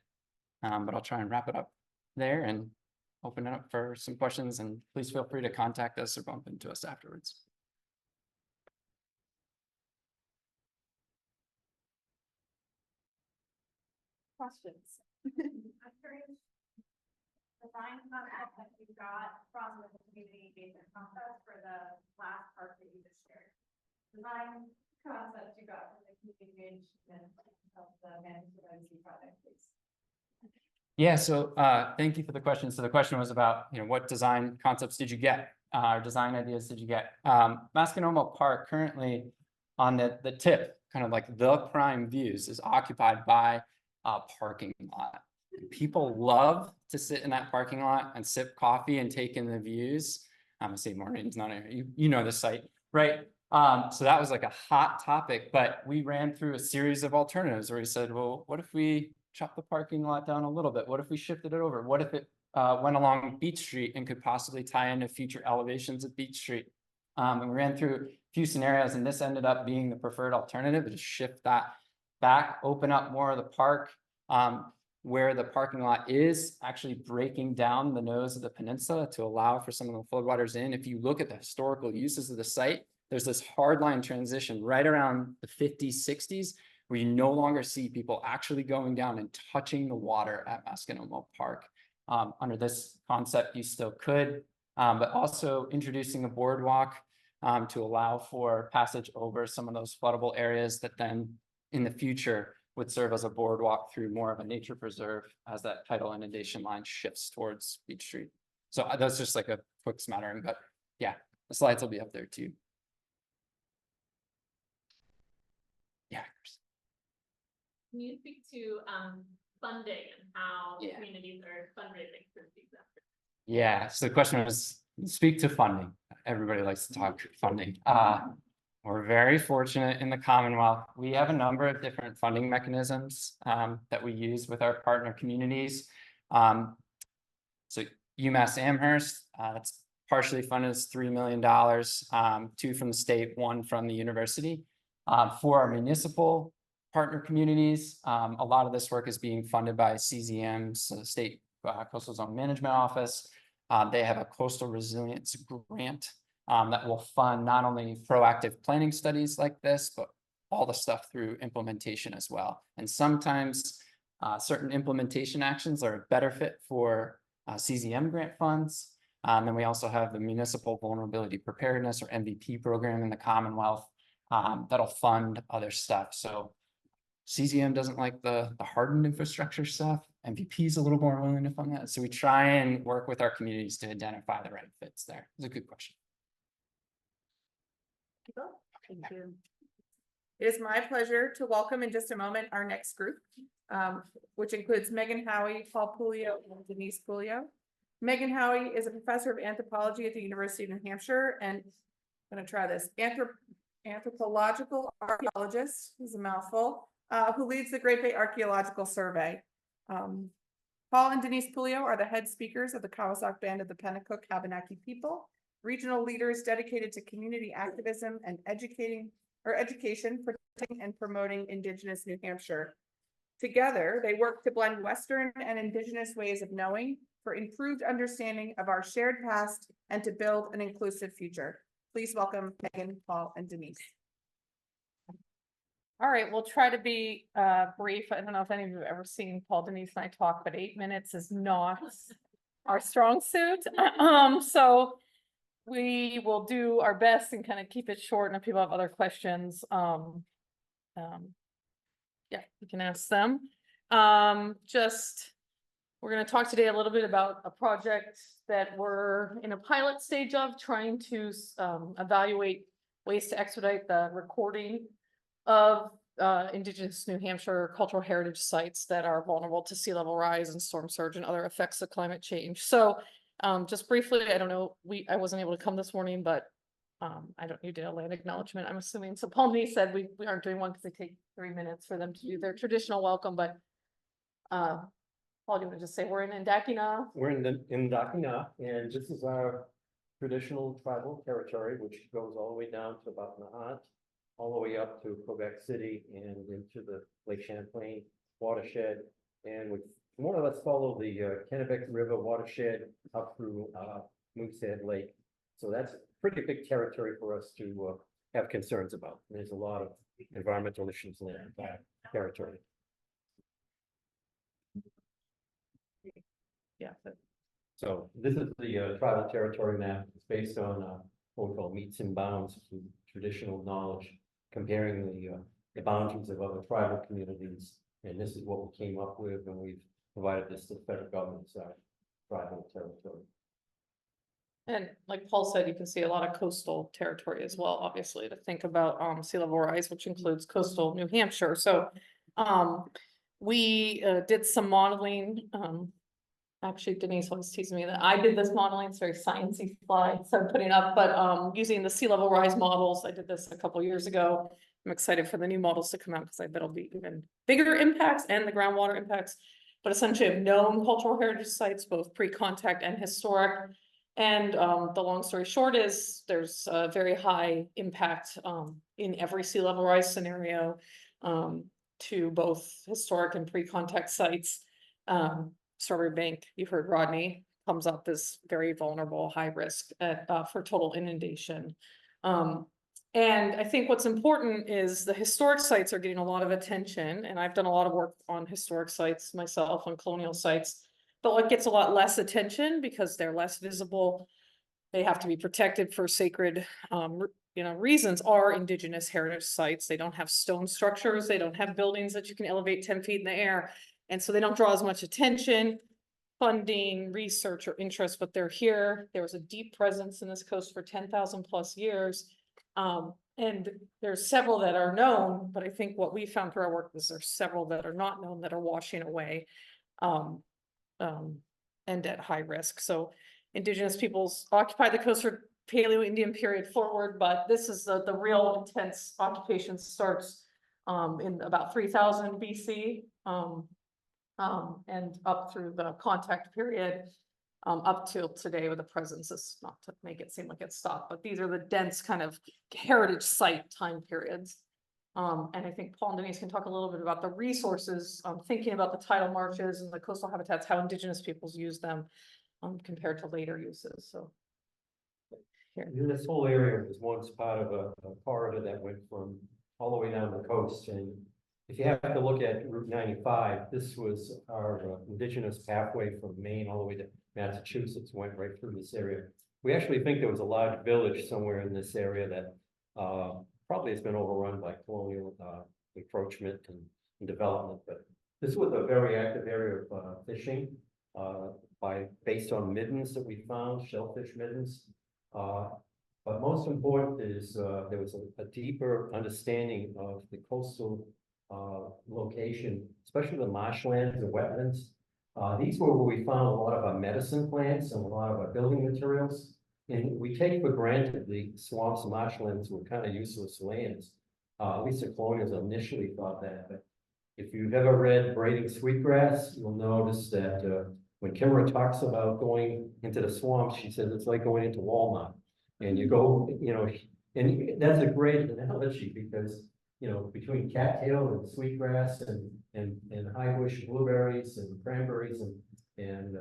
S13: but I'll try and wrap it up there and open it up for some questions, and please feel free to contact us or bump into us afterwards.
S2: Questions? I'm curious, design concept that you got from the community engagement process for the last part that you design concept you got from the community engagement of the managed residency project, please.
S13: Yeah, so thank you for the question. So the question was about, what design concepts did you get? Or design ideas did you get? Masconomo Park currently on the tip, kind of like the prime views, is occupied by a parking lot. People love to sit in that parking lot and sip coffee and take in the views. I'm gonna say Maureen's not here. You know the site, right? So that was like a hot topic, but we ran through a series of alternatives where we said, well, what if we chop the parking lot down a little bit? What if we shifted it over? What if it went along Beach Street and could possibly tie into future elevations of Beach Street? And we ran through a few scenarios, and this ended up being the preferred alternative, to shift that back, open up more of the park, where the parking lot is actually breaking down the nose of the peninsula to allow for some of the floodwaters in. If you look at the historical uses of the site, there's this hardline transition right around the 50s, 60s, where you no longer see people actually going down and touching the water at Masconomo Park. Under this concept, you still could, but also introducing a boardwalk to allow for passage over some of those floodable areas that then in the future would serve as a boardwalk through more of a nature preserve as that tidal inundation line shifts towards Beach Street. So that's just like a quick smattering, but yeah, the slides will be up there too. Yeah.
S14: Can you speak to funding and how
S13: Yeah.
S14: communities are fundraising for these efforts?
S13: Yeah, so the question was, speak to funding. Everybody likes to talk funding. We're very fortunate in the Commonwealth. We have a number of different funding mechanisms that we use with our partner communities. So UMass Amherst, that's partially funded as $3 million, 2 from the state, 1 from the university. For our municipal partner communities, a lot of this work is being funded by CZM, so the State Coastal Zone Management Office. They have a coastal resilience grant that will fund not only proactive planning studies like this, but all the stuff through implementation as well. And sometimes certain implementation actions are a better fit for CZM grant funds. Then we also have the Municipal Vulnerability Preparedness, or MVP program in the Commonwealth that'll fund other stuff. So CZM doesn't like the hardened infrastructure stuff. MVP is a little more willing to fund that. So we try and work with our communities to identify the right fits there. It's a good question.
S10: Thank you. It is my pleasure to welcome in just a moment our next group, which includes Meghan Howey, Paul Pouliot, and Denise Pouliot. Meghan Howey is a professor of anthropology at the University of New Hampshire, and I'm going to try this, anthropological archaeologist, is a mouthful, who leads the Great Bay Archaeological Survey. Paul and Denise Pouliot are the head speakers of the Kawasak Band of the Pennacook Abenaki people, regional leaders dedicated to community activism and education, protecting and promoting Indigenous New Hampshire. Together, they work to blend Western and Indigenous ways of knowing for improved understanding of our shared past and to build an inclusive future. Please welcome Meghan, Paul, and Denise.
S14: All right, we'll try to be brief. I don't know if any of you have ever seen Paul, Denise, and I talk, but 8 minutes is not our strong suit. So we will do our best and kind of keep it short, and if people have other questions, yeah, you can ask them. We're going to talk today a little bit about a project that we're in a pilot stage of, trying to evaluate ways to expedite the recording of Indigenous New Hampshire cultural heritage sites that are vulnerable to sea level rise and storm surge and other effects of climate change. So just briefly, I don't know, I wasn't able to come this morning, but you did a land acknowledgement, I'm assuming. So Paul and me said we aren't doing one because they take 3 minutes for them to do their traditional welcome, but Paul, do you want to just say we're in Indakina?
S15: We're in Indakina, and this is our traditional tribal territory, which goes all the way down to about Nahat, all the way up to Quebec City and into the Lake Champlain watershed. And we more or less follow the Kennebec River watershed up through Moosehead Lake. So that's pretty big territory for us to have concerns about. And there's a lot of environmental issues in that territory.
S14: Yeah.
S15: So this is the tribal territory map. It's based on what we call meets and bounds to traditional knowledge, comparing the boundaries of other tribal communities. And this is what we came up with, and we've provided this to the federal government's tribal territory.
S14: And like Paul said, you can see a lot of coastal territory as well, obviously, to think about sea level rise, which includes coastal New Hampshire. So we did some modeling. Actually, Denise was teasing me that I did this modeling. It's very sciencey slide, so I'm putting up, but using the sea level rise models, I did this a couple years ago. I'm excited for the new models to come out because I bet it'll be even bigger impacts and the groundwater impacts, but essentially of known cultural heritage sites, both pre-contact and historic. And the long story short is there's a very high impact in every sea level rise scenario to both historic and pre-contact sites. Strawbery Bank, you heard Rodney, comes up as very vulnerable, high risk for total inundation. And I think what's important is the historic sites are getting a lot of attention, and I've done a lot of work on historic sites myself, on colonial sites. But what gets a lot less attention because they're less visible, they have to be protected for sacred reasons, are Indigenous heritage sites. They don't have stone structures, they don't have buildings that you can elevate 10 feet in the air. And so they don't draw as much attention, funding, research, or interest, but they're here. There was a deep presence in this coast for 10,000 plus years. And there's several that are known, but I think what we found through our work is there's several that are not known that are washing away and at high risk. So Indigenous peoples occupy the coast for Paleo-Indian period forward, but this is the real intense occupation starts in about 3000 BC. And up through the contact period, up till today with the presence. Is not to make it seem like it's stopped, but these are the dense kind of heritage site time periods. And I think Paul and Denise can talk a little bit about the resources, thinking about the tidal marshes and the coastal habitats, how Indigenous peoples use them compared to later uses. So here.
S15: This whole area was once part of a corridor that went from all the way down the coast. And if you have to look at Route 95, this was our Indigenous pathway from Maine all the way to Massachusetts, went right through this area. We actually think there was a large village somewhere in this area that probably has been overrun by colonial encroachment and development. But this was a very active area of fishing based on middens that we found, shellfish middens. But most important is there was a deeper understanding of the coastal location, especially the marshlands and wetlands. These were where we found a lot of our medicine plants and a lot of our building materials. And we take for granted the swamps and marshlands were kind of useless lands. At least the colonials initially thought that. But if you've ever read Braiding Sweetgrass, you'll notice that when Kimmerer talks about going into the swamps, she says it's like going into Walmart. And you go, and that's a great analogy because between cattail and sweetgrass and high bush blueberries and cranberries and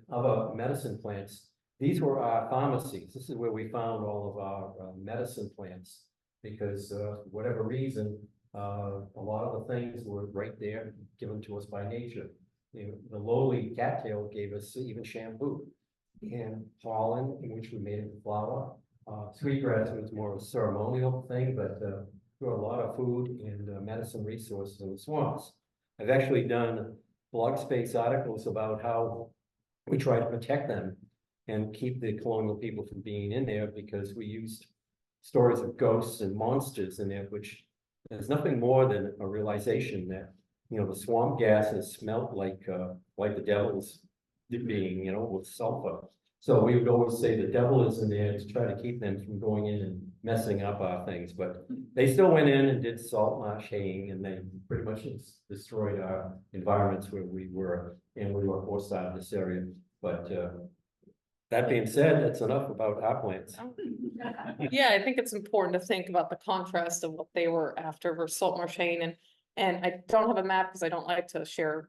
S15: other medicine plants, these were our pharmacies. This is where we found all of our medicine plants because for whatever reason, a lot of the things were right there given to us by nature. The lowly cattail gave us even shampoo and pollen, in which we made into flour. Sweetgrass was more of a ceremonial thing, but there were a lot of food and medicine resources in the swamps. I've actually done blog space articles about how we try to protect them and keep the colonial people from being in there because we used stories of ghosts and monsters in there, which there's nothing more than a realization that the swamp gases smelt like the devil's being, with sulfur. So we would always say the devil is in there to try to keep them from going in and messing up our things. But they still went in and did salt marsh haying, and they pretty much destroyed our environments where we were, and we were forced out of this area. But that being said, that's enough about our plants.
S14: Yeah, I think it's important to think about the contrast of what they were after versus salt marsh haying. And I don't have a map because I don't like to share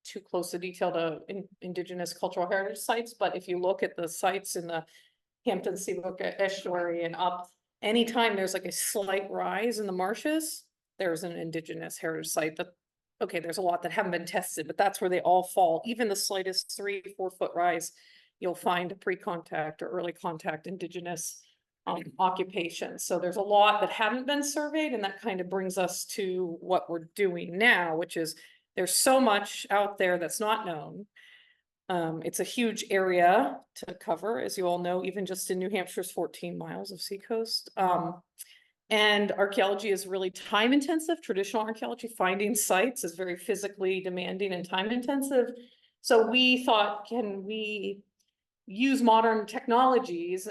S14: too close a detail to Indigenous cultural heritage sites. But if you look at the sites in the Hampton Seawalls estuary and up, anytime there's like a slight rise in the marshes, there's an Indigenous heritage site. That okay, there's a lot that haven't been tested, but that's where they all fall. Even the slightest 3-4 foot rise you'll find a pre-contact or early contact Indigenous occupation. So there's a lot that haven't been surveyed, and that kind of brings us to what we're doing now, which is there's so much out there that's not known. It's a huge area to cover, as you all know, even just in New Hampshire's 14 miles of seacoast. And archaeology is really time intensive. Traditional archaeology, finding sites, is very physically demanding and time intensive. So we thought, can we use modern technologies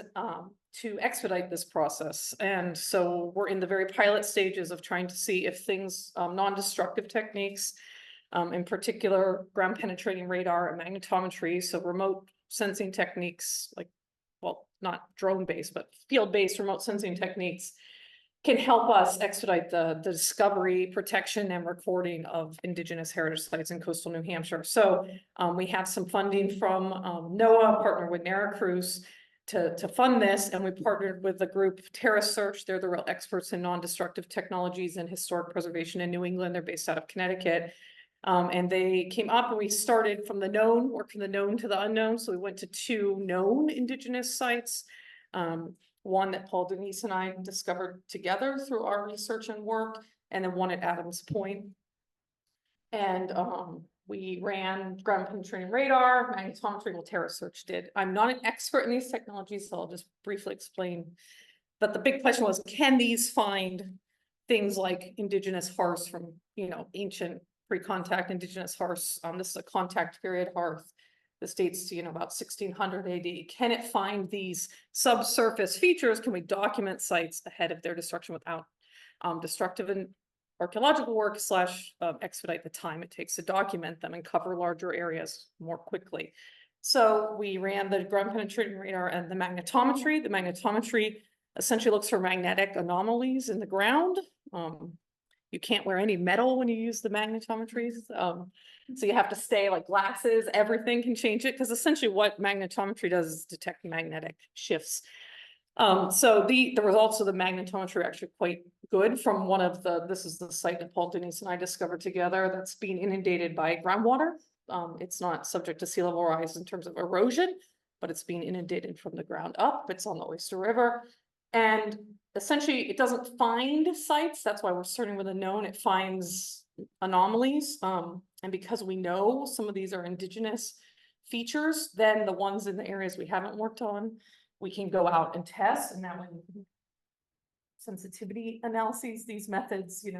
S14: to expedite this process? And so we're in the very pilot stages of trying to see if things, non-destructive techniques, in particular, ground penetrating radar and magnetometry, so remote sensing techniques, like, well, not drone-based, but field-based remote sensing techniques, can help us expedite the discovery, protection, and recording of Indigenous heritage sites in coastal New Hampshire. So we have some funding from NOAA, partnered with NARA Cruise to fund this, and we partnered with the group Terra Search. They're the real experts in non-destructive technologies and historic preservation in New England. They're based out of Connecticut. And they came up, and we started from the known, worked from the known to the unknown. So we went to 2 known Indigenous sites. One that Denise and I discovered together through our research and work, and then one at Adams Point. And we ran ground penetrating radar, magnetometry, well, Terra Search did. I'm not an expert in these technologies, so I'll just briefly explain. But the big question was, can these find things like Indigenous hearths from, ancient pre-contact Indigenous hearths? This is a contact period hearth. This dates to, about 1600 AD. Can it find these subsurface features? Can we document sites ahead of their destruction without destructive and archaeological work / expedite the time it takes to document them and cover larger areas more quickly? So we ran the ground penetrating radar and the magnetometry. The magnetometry essentially looks for magnetic anomalies in the ground. You can't wear any metal when you use the magnetometries. So you have to stay like glasses, everything can change it, because essentially what magnetometry does is detect magnetic shifts. So the results of the magnetometry are actually quite good from one of this is the site that Denise and I discovered together that's being inundated by groundwater. It's not subject to sea level rise in terms of erosion, but it's being inundated from the ground up. It's on the Oyster River. And essentially it doesn't find sites. That's why we're starting with a known. It finds anomalies. And because we know some of these are Indigenous features, then the ones in the areas we haven't worked on, we can go out and test. And that way, sensitivity analyses, these methods, to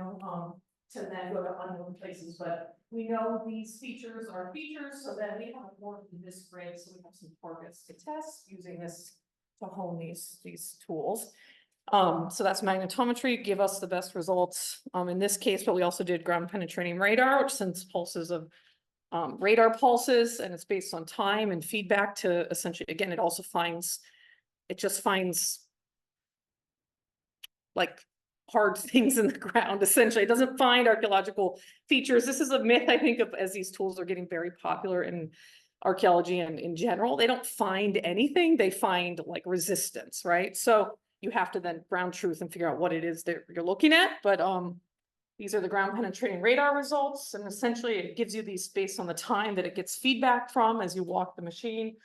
S14: then go to unknown places. But we know these features are features, so then we have worked in this grid, so we have some targets to test using this to hone these tools. So that's magnetometry, give us the best results in this case, but we also did ground penetrating radar, which sends pulses of radar pulses, and it's based on time and feedback to essentially, again, it just finds like hard things in the ground. Essentially, it doesn't find archaeological features. This is a myth, I think, of as these tools are getting very popular in archaeology and in general. They don't find anything, they find like resistance, right? So you have to then ground truth and figure out what it is that you're looking at. But these are the ground penetrating radar results, and essentially it gives you these based on the time that it gets feedback from as you walk the machine.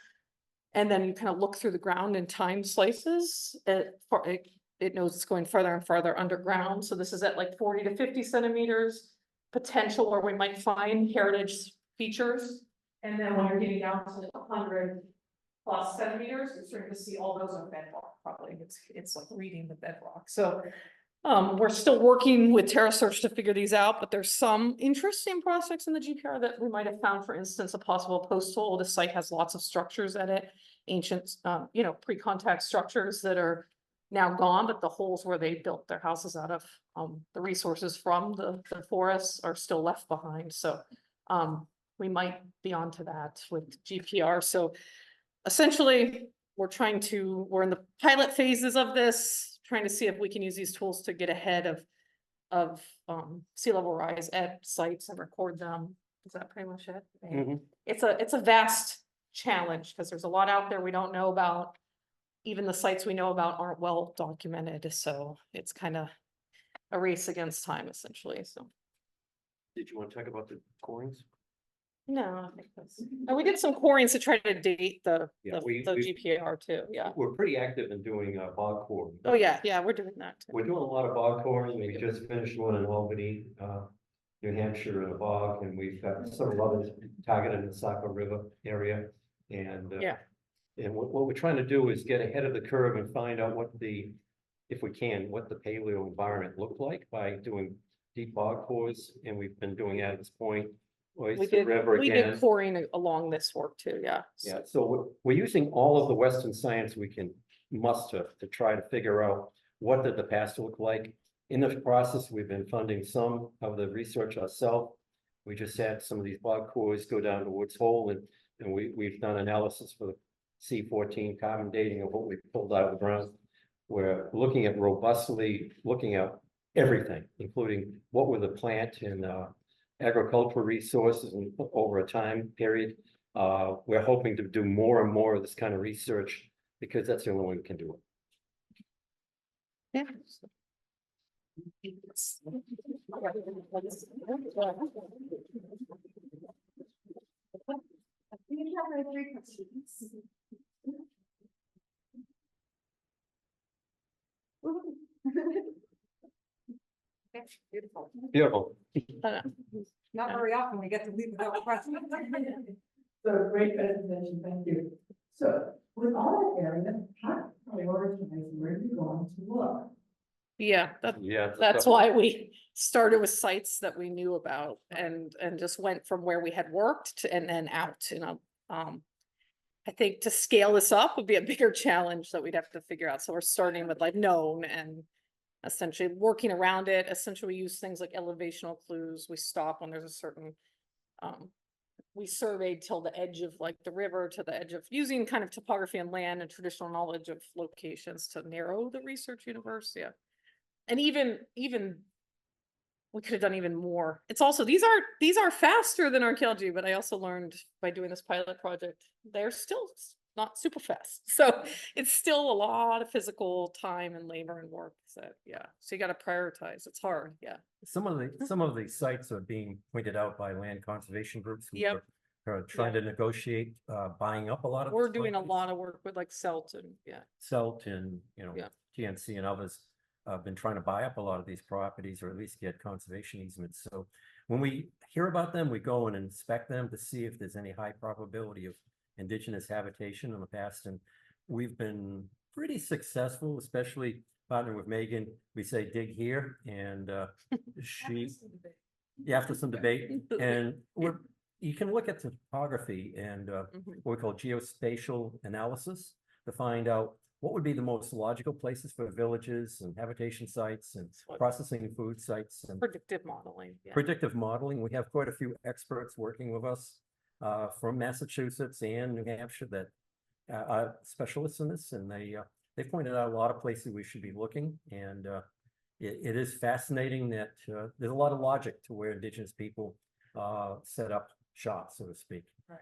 S14: And then you kind of look through the ground in time slices. It knows it's going further and further underground. So this is at like 40 to 50 centimeters potential where we might find heritage features. And then when you're getting down to 100 plus centimeters, you're starting to see all those on bedrock. Probably it's like reading the bedrock. So we're still working with Terra Search to figure these out, but there's some interesting prospects in the GPR that we might have found. For instance, a possible post-hole. The site has lots of structures at it, ancient, pre-contact structures that are now gone, but the holes where they built their houses out of, the resources from the forests are still left behind. So we might be onto that with GPR. So essentially, we're in the pilot phases of this, trying to see if we can use these tools to get ahead of sea level rise at sites and record them. Is that pretty much it?
S11: Mm-hmm.
S14: It's a vast challenge because there's a lot out there we don't know about. Even the sites we know about aren't well documented, so it's kind of a race against time, essentially. So,
S15: did you want to talk about the corings?
S14: No, I think that's, and we did some quarries to try to date the
S15: Yeah, we-
S14: GPR too, yeah.
S15: We're pretty active in doing bog core.
S14: Oh, yeah, we're doing that too.
S15: We're doing a lot of bog coring. We just finished one in Albany, New Hampshire in a bog, and we've got several others targeted in the Saco River area. And
S14: Yeah.
S15: And what we're trying to do is get ahead of the curve and find out if we can, what the paleo environment looked like by doing deep bog cores, and we've been doing that at this point.
S14: We did coring along this work too, yeah.
S15: Yeah, so we're using all of the Western science we can muster to try to figure out what did the past look like. In the process, we've been funding some of the research ourselves. We just had some of these bog cores go down to Woods Hole, and we've done analysis for the C14 carbon dating of what we pulled out of the ground. We're looking at robustly, looking at everything, including what were the plant and agricultural resources and over a time period. We're hoping to do more and more of this kind of research because that's the only way we can do it.
S14: Yeah.
S2: Beautiful.
S15: Beautiful.
S2: Not very often we get to leave without a question.
S16: So great presentation, thank you. So with all that area, how prioritize where you're going to look?
S14: Yeah, that's why we started with sites that we knew about and just went from where we had worked to and then out, you know. I think to scale this up would be a bigger challenge that we'd have to figure out. So we're starting with like known and essentially working around it. Essentially we use things like elevational clues. We stop when there's a certain, we surveyed till the edge of like the river to the edge of using kind of topography and land and traditional knowledge of locations to narrow the research universe. Yeah. And even we could have done even more. It's also, these are faster than archaeology, but I also learned by doing this pilot project, they're still not super fast. So it's still a lot of physical time and labor and work. So yeah, so you got to prioritize. It's hard. Yeah.
S15: Some of the sites are being pointed out by land conservation groups who are trying to negotiate buying up a lot of.
S14: We're doing a lot of work with like CELT and
S15: CELT and GNC and others. Been trying to buy up a lot of these properties or at least get conservation easements. So when we hear about them, we go and inspect them to see if there's any high probability of indigenous habitation in the past. And we've been pretty successful, especially partnering with Meghan. We say dig here and after some debate and you can look at topography and what we call geospatial analysis to find out what would be the most logical places for villages and habitation sites and processing food sites and
S14: predictive modeling.
S15: Predictive modeling. We have quite a few experts working with us from Massachusetts and New Hampshire that are specialists in this, and they pointed out a lot of places we should be looking. And it is fascinating that there's a lot of logic to where indigenous people set up shop, so to speak.
S2: Right.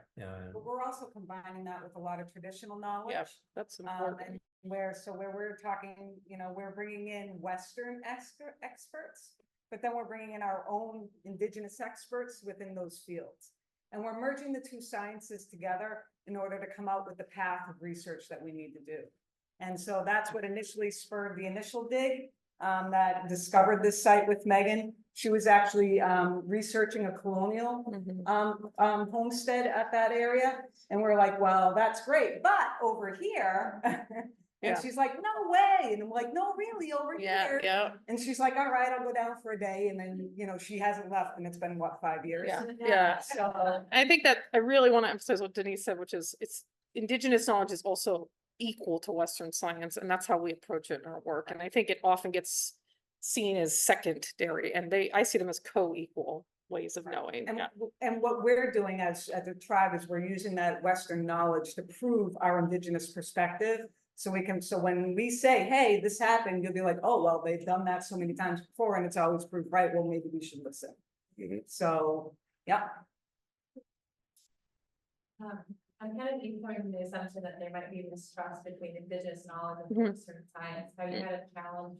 S2: But we're also combining that with a lot of traditional knowledge.
S14: Yeah, that's important.
S2: And where we're talking, we're bringing in Western experts, but then we're bringing in our own indigenous experts within those fields. And we're merging the two sciences together in order to come out with the path of research that we need to do. And so that's what initially spurred the initial dig that discovered this site with Meghan. She was actually researching a colonial homestead at that area. And we're like, well, that's great. But over here, and she's like, no way. And I'm like, no, really, over here.
S14: Yeah.
S2: And she's like, all right, I'll go down for a day. And then, she hasn't left and it's been, what, 5 years?
S14: Yeah.
S2: So
S14: I think that I really want to emphasize what Denise said, which is it's indigenous knowledge is also equal to Western science. And that's how we approach it in our work. And I think it often gets seen as secondary, and I see them as co-equal ways of knowing.
S2: And what we're doing as a tribe is we're using that Western knowledge to prove our indigenous perspective. So when we say, hey, this happened, you'll be like, oh, well, they've done that so many times before and it's always proved right. Well, maybe we should listen. So, yeah.
S4: I'm kind of viewpointing the assumption that there might be mistrust between indigenous knowledge and Western science. Have you had a challenge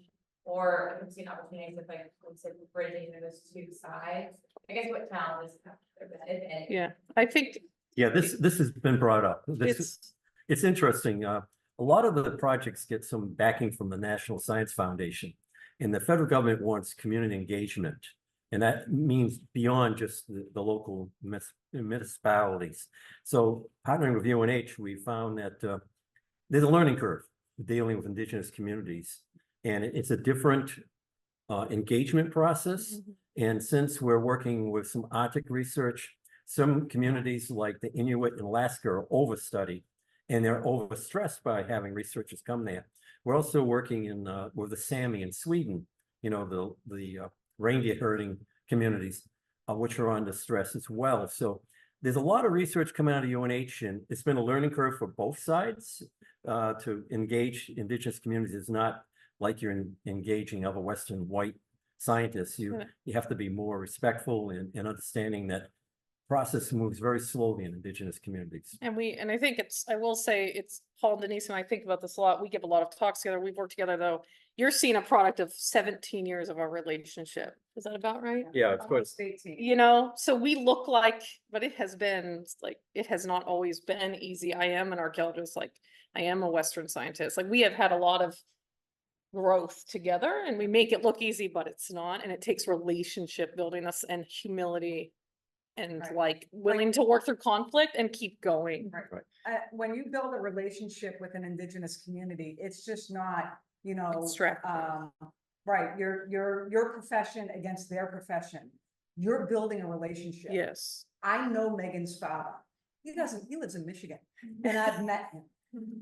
S4: or I've seen opportunities if like, let's say bridging those two sides. I guess what challenges have there been, if any?
S14: Yeah, I think
S15: Yeah, this has been brought up. It's interesting. A lot of the projects get some backing from the National Science Foundation, and the federal government wants community engagement. And that means beyond just the local municipalities. So partnering with UNH, we found that there's a learning curve dealing with Indigenous communities. And it's a different engagement process. And since we're working with some Arctic research, some communities like the Inuit in Alaska are overstudied, and they're overstressed by having researchers come there. We're also working in with the Sami in Sweden, you know, the reindeer herding communities, which are under stress as well. So there's a lot of research coming out of UNH, and it's been a learning curve for both sides to engage Indigenous communities. It's not like you're engaging other Western white scientists. You have to be more respectful and understanding that process moves very slowly in Indigenous communities.
S14: And I think I will say it's Paul and Denise, and I think about this a lot. We give a lot of talks together. We've worked together though. You're seeing a product of 17 years of our relationship. Is that about right?
S15: Yeah, it's good.
S14: You know, so we look like, but it has been like, it has not always been easy. I am an archaeologist, like I am a Western scientist. Like we have had a lot of growth together and we make it look easy, but it's not. And it takes relationship building us and humility and like willing to work through conflict and keep going.
S16: When you build a relationship with an Indigenous community, it's just not, you know, right, your profession against their profession. You're building a relationship.
S14: Yes.
S16: I know Meghan's father. He lives in Michigan, and I've met him.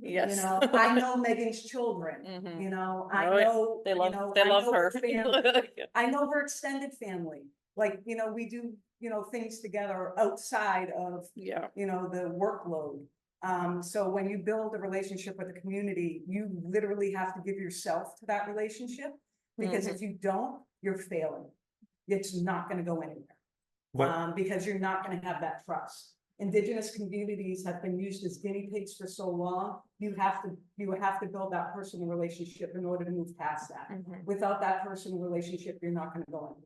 S14: Yes.
S16: You know, I know Meghan's children, you know, I know,
S14: they love,
S16: you know,
S14: they
S16: I
S14: love
S16: know
S14: her.
S16: family. I know her extended family. Like, you know, we do, you know, things together outside of, you know, the workload. So when you build a relationship with a community, you literally have to give yourself to that relationship, because if you don't, you're failing. It's not going to go anywhere. Because you're not going to have that trust. Indigenous communities have been used as guinea pigs for so long. You have to build that personal relationship in order to move past that. Without that personal relationship, you're not going to go anywhere.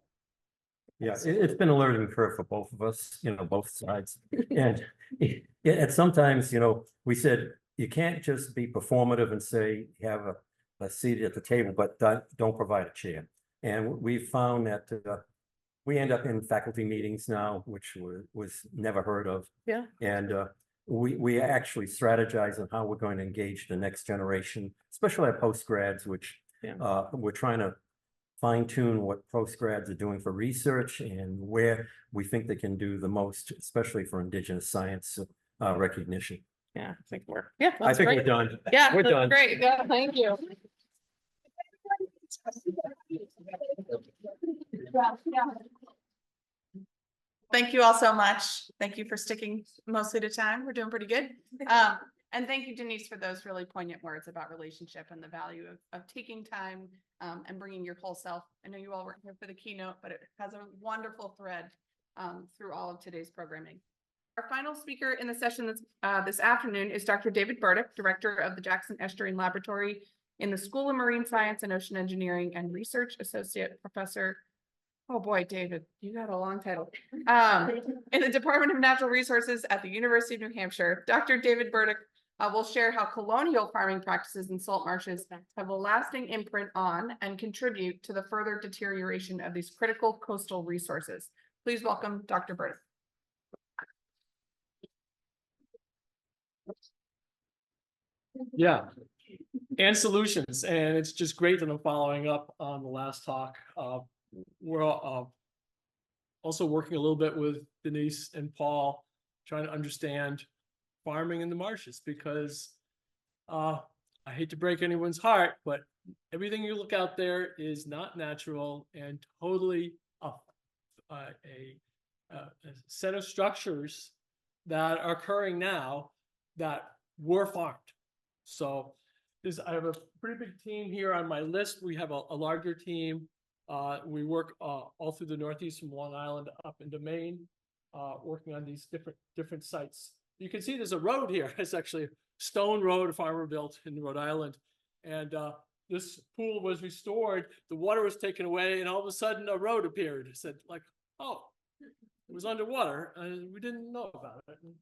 S15: Yeah, it's been a learning curve for both of us, you know, both sides. And sometimes, you know, we said you can't just be performative and say you have a seat at the table, but don't provide a chair. And we found that we end up in faculty meetings now, which was never heard of.
S14: Yeah.
S15: And we actually strategize on how we're going to engage the next generation, especially our postgrads, which we're trying to fine tune what postgrads are doing for research and where we think they can do the most, especially for Indigenous science recognition.
S14: Yeah, I think we're
S15: we're done.
S14: Yeah,
S15: we're done.
S14: Great. Yeah, thank you.
S10: Thank you all so much. Thank you for sticking mostly to time. We're doing pretty good. And thank you, Denise, for those really poignant words about relationship and the value of taking time and bringing your whole self. I know you all were here for the keynote, but it has a wonderful thread through all of today's programming. Our final speaker in the session this afternoon is Dr. David Burdick, Director of the Jackson Estuarine Laboratory in the School of Marine Science and Ocean Engineering and Research Associate Professor. Oh boy, David, you got a long title. In the Department of Natural Resources at the University of New Hampshire, Dr. David Burdick will share how colonial farming practices in salt marshes have a lasting imprint on and contribute to the further deterioration of these critical coastal resources. Please welcome Dr. Burdick.
S8: Yeah, and solutions. And it's just great that I'm following up on the last talk. We're also working a little bit with Denise and Paul, trying to understand farming in the marshes, because I hate to break anyone's heart, but everything you look out there is not natural and totally a set of structures that are occurring now that were farmed. So I have a pretty big team here on my list. We have a larger team. We work all through the Northeast from Long Island up into Maine, working on these different sites. You can see there's a road here. It's actually a stone road a farmer built in Rhode Island. And this pool was restored, the water was taken away, and all of a sudden a road appeared. It said like, oh, it was underwater, and we didn't know about it. And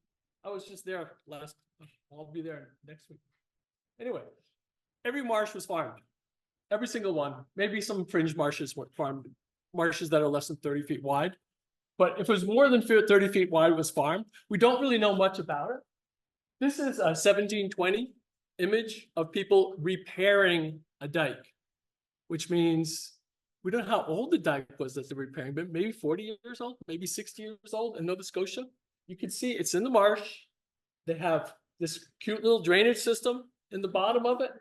S8: I was just there last, I'll be there next week. Anyway, every marsh was farmed. Every single one. Maybe some fringe marshes were farmed, marshes that are less than 30 feet wide. But if it was more than 30 feet wide, it was farmed. We don't really know much about it. This is a 1720 image of people repairing a dike, which means we don't know how old the dike was that they're repairing, but maybe 40 years old, maybe 60 years old in Nova Scotia. You can see it's in the marsh. They have this cute little drainage system in the bottom of it.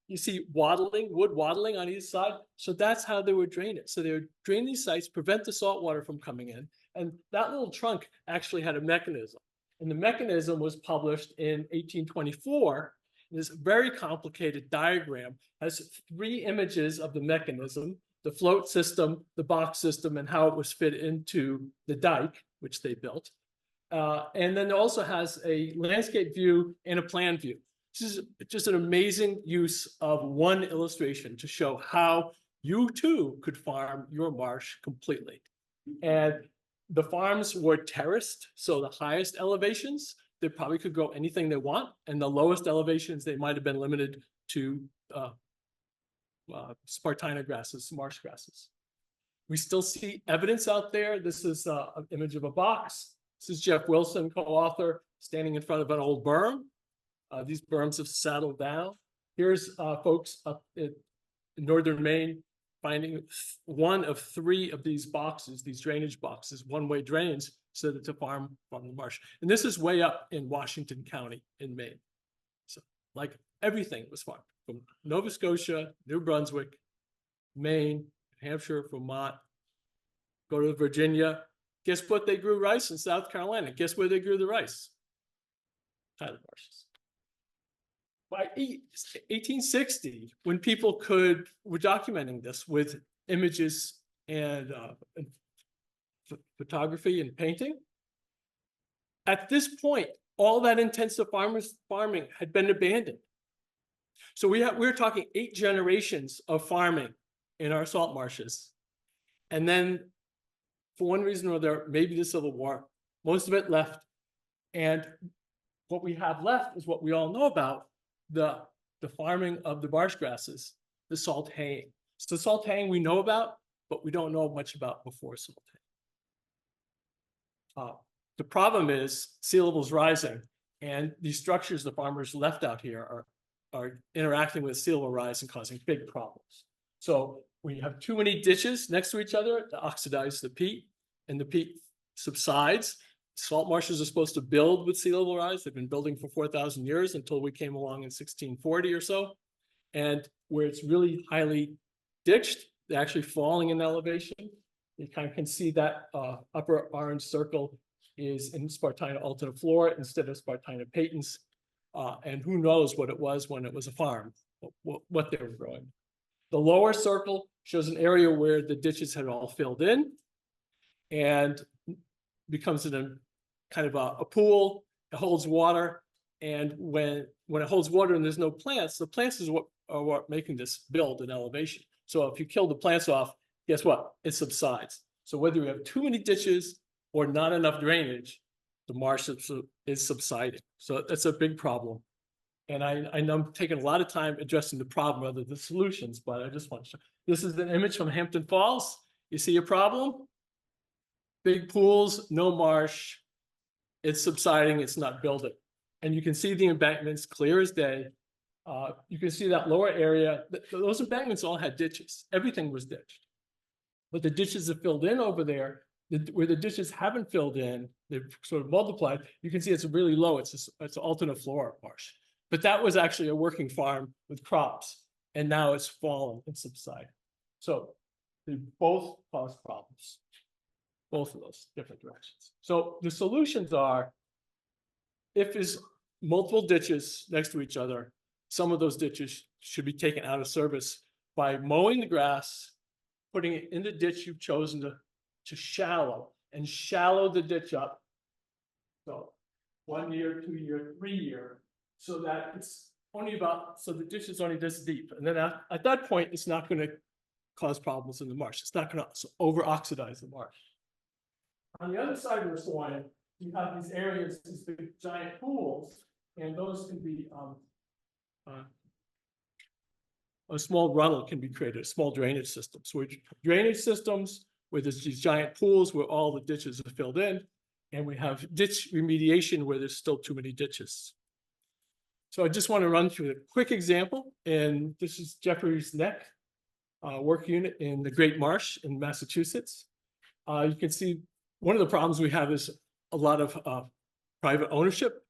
S8: You see wattling, wood wattling on each side. So that's how they would drain it. So they would drain these sites, prevent the salt water from coming in. And that little trunk actually had a mechanism. And the mechanism was published in 1824. This very complicated diagram has 3 images of the mechanism, the float system, the box system, and how it was fit into the dike, which they built. And then it also has a landscape view and a plan view. This is just an amazing use of one illustration to show how you too could farm your marsh completely. And the farms were terraced, so the highest elevations, they probably could grow anything they want, and the lowest elevations, they might have been limited to Spartina grasses, marsh grasses. We still see evidence out there. This is an image of a box. This is Jeff Wilson, co-author, standing in front of an old berm. These berms have settled down. Here's folks up in northern Maine finding one of 3 of these boxes, these drainage boxes, one-way drains, so that to farm from the marsh. And this is way up in Washington County in Maine. So like everything was farmed from Nova Scotia, New Brunswick, Maine, Hampshire, Vermont, go to Virginia. Guess what? They grew rice in South Carolina. Guess where they grew the rice? Tidal marshes. By 1860, when people were documenting this with images and photography and painting, at this point, all that intensive farming had been abandoned. So we're talking 8 generations of farming in our salt marshes. And then for one reason or another, maybe the Civil War, most of it left. And what we have left is what we all know about, the farming of the marsh grasses, the salt haying. So salt haying we know about, but we don't know much about before salt haying. The problem is sea level's rising, and these structures the farmers left out here are interacting with sea level rise and causing big problems. So when you have too many ditches next to each other to oxidize the peat, and the peat subsides, salt marshes are supposed to build with sea level rise. They've been building for 4,000 years until we came along in 1640 or so. And where it's really highly ditched, they're actually falling in elevation. You kind of can see that upper orange circle is in Spartina alterniflora instead of Spartina patens. And who knows what it was when it was a farm, what they were growing. The lower circle shows an area where the ditches had all filled in and becomes in kind of a pool. It holds water, and when it holds water and there's no plants, the plants is what are what making this build in elevation. So if you kill the plants off, guess what? It subsides. So whether you have too many ditches or not enough drainage, the marsh is subsiding. So that's a big problem. And I know I'm taking a lot of time addressing the problem rather than the solutions, but I just want to show. This is an image from Hampton Falls. You see a problem? Big pools, no marsh. It's subsiding, it's not building. And you can see the embankments clear as day. You can see that lower area. Those embankments all had ditches. Everything was ditched. But the ditches have filled in over there. Where the ditches haven't filled in, they've sort of multiplied. You can see it's really low. It's an alterniflora marsh. But that was actually a working farm with crops. And now it's fallen and subsided. So they both cause problems. Both of those different directions. So the solutions are, if there's multiple ditches next to each other, some of those ditches should be taken out of service by mowing the grass, putting it in the ditch you've chosen to shallow, and shallow the ditch up. So 1 year, 2 year, 3 year, so that it's only about, so the ditch is only this deep. And then at that point, it's not going to cause problems in the marsh. It's not going to over oxidize the marsh. On the other side of the soil, you have these areas, these big giant pools, and those can be a small runnel can be created, a small drainage system. So drainage systems where there's these giant pools where all the ditches are filled in, and we have ditch remediation where there's still too many ditches. So I just want to run through a quick example, and this is Jeffrey's Neck work unit in the Great Marsh in Massachusetts. You can see one of the problems we have is a lot of private ownership.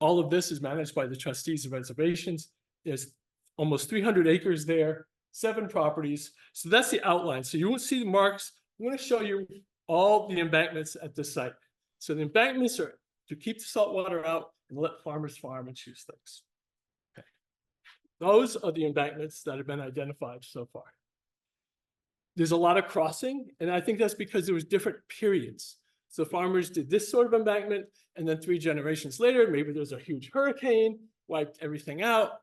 S8: All of this is managed by the trustees of reservations. There's almost 300 acres there, 7 properties. So that's the outline. So you won't see the marks. I'm going to show you all the embankments at this site. So the embankments are to keep the salt water out and let farmers farm and choose things. Okay. Those are the embankments that have been identified so far. There's a lot of crossing, and I think that's because there was different periods. So farmers did this sort of embankment, and then 3 generations later, maybe there's a huge hurricane, wiped everything out.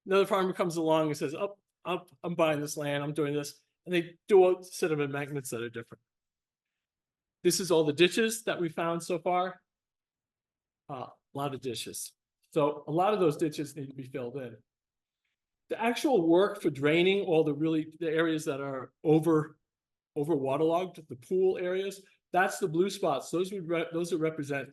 S8: Another farmer comes along and says, oh, I'm buying this land, I'm doing this. And they do a set of embankments that are different. This is all the ditches that we found so far. A lot of ditches. So a lot of those ditches need to be filled in. The actual work for draining all the areas that are over waterlogged, the pool areas, that's the blue spots. Those would represent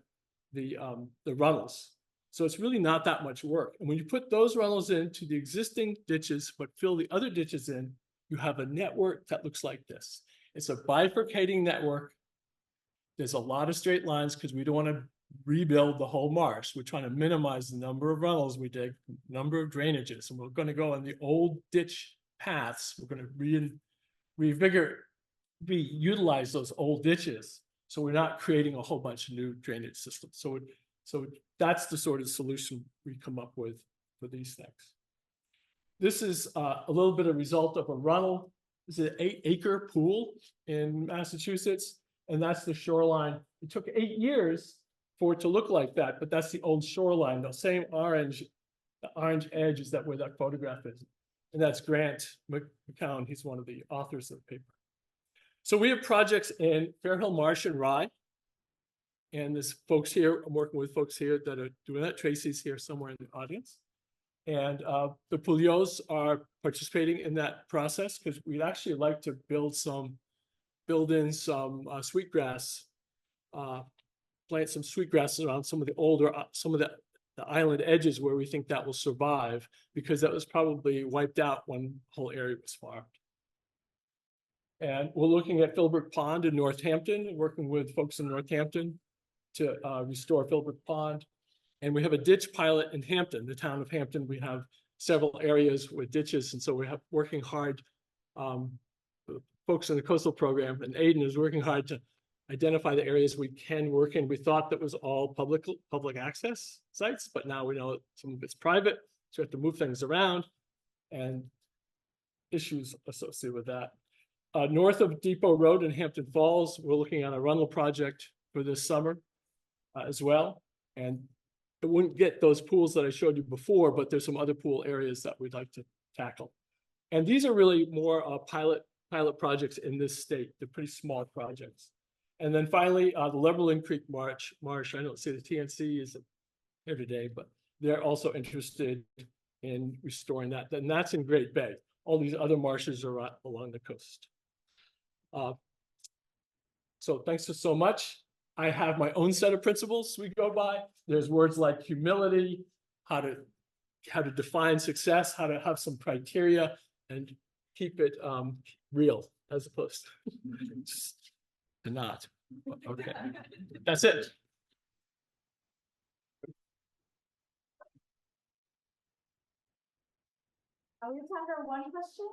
S8: the runnels. So it's really not that much work. And when you put those runnels into the existing ditches, but fill the other ditches in, you have a network that looks like this. It's a bifurcating network. There's a lot of straight lines because we don't want to rebuild the whole marsh. We're trying to minimize the number of runnels we dig, number of drainages, and we're going to go on the old ditch paths. We're going to reutilize those old ditches, so we're not creating a whole bunch of new drainage systems. So that's the sort of solution we come up with for these things. This is a little bit of result of a runnel. This is an 8-acre pool in Massachusetts, and that's the shoreline. It took 8 years for it to look like that, but that's the old shoreline. The same orange, the orange edge is where that photograph is. And that's Grant McCown. He's one of the authors of the paper. So we have projects in Fairhill Marsh and Rye. And there's folks here, I'm working with folks here that are doing that. Tracy's here somewhere in the audience. And the Pouliots are participating in that process because we'd actually like to build in some sweetgrass, plant some sweetgrass around some of the older, some of the island edges where we think that will survive, because that was probably wiped out when the whole area was farmed. And we're looking at Philbrook Pond in Northampton, working with folks in Northampton to restore Philbrook Pond. And we have a ditch pilot in Hampton, the town of Hampton. We have several areas with ditches. And so we're working hard, folks in the coastal program, and Aiden is working hard to identify the areas we can work in. We thought that was all public access sites, but now we know some of it's private. So we have to move things around and issues associated with that. North of Depot Road in Hampton Falls, we're looking at a runnel project for this summer as well. And it wouldn't get those pools that I showed you before, but there's some other pool areas that we'd like to tackle. And these are really more pilot projects in this state. They're pretty small projects. And then finally, the Leverland Creek Marsh. I don't see the TNC is here today, but they're also interested in restoring that. And that's in Great Bay. All these other marshes are along the coast. So thanks so much. I have my own set of principles we go by. There's words like humility, how to define success, how to have some criteria, and keep it real as opposed to not. Okay, that's it.
S2: We have time for one question.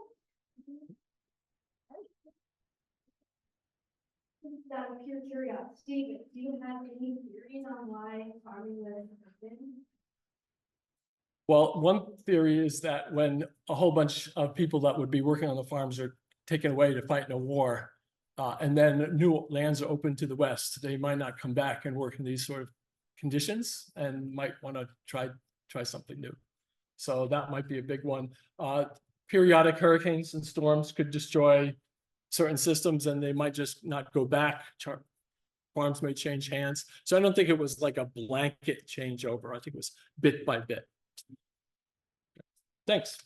S2: Out of pure curiosity, do you have any theories on why farming would happen?
S8: Well, one theory is that when a whole bunch of people that would be working on the farms are taken away to fight in a war, and then new lands are open to the west, they might not come back and work in these sort of conditions and might want to try something new. So that might be a big one. Periodic hurricanes and storms could destroy certain systems and they might just not go back. Farms may change hands. So I don't think it was like a blanket changeover. I think it was bit by bit. Thanks.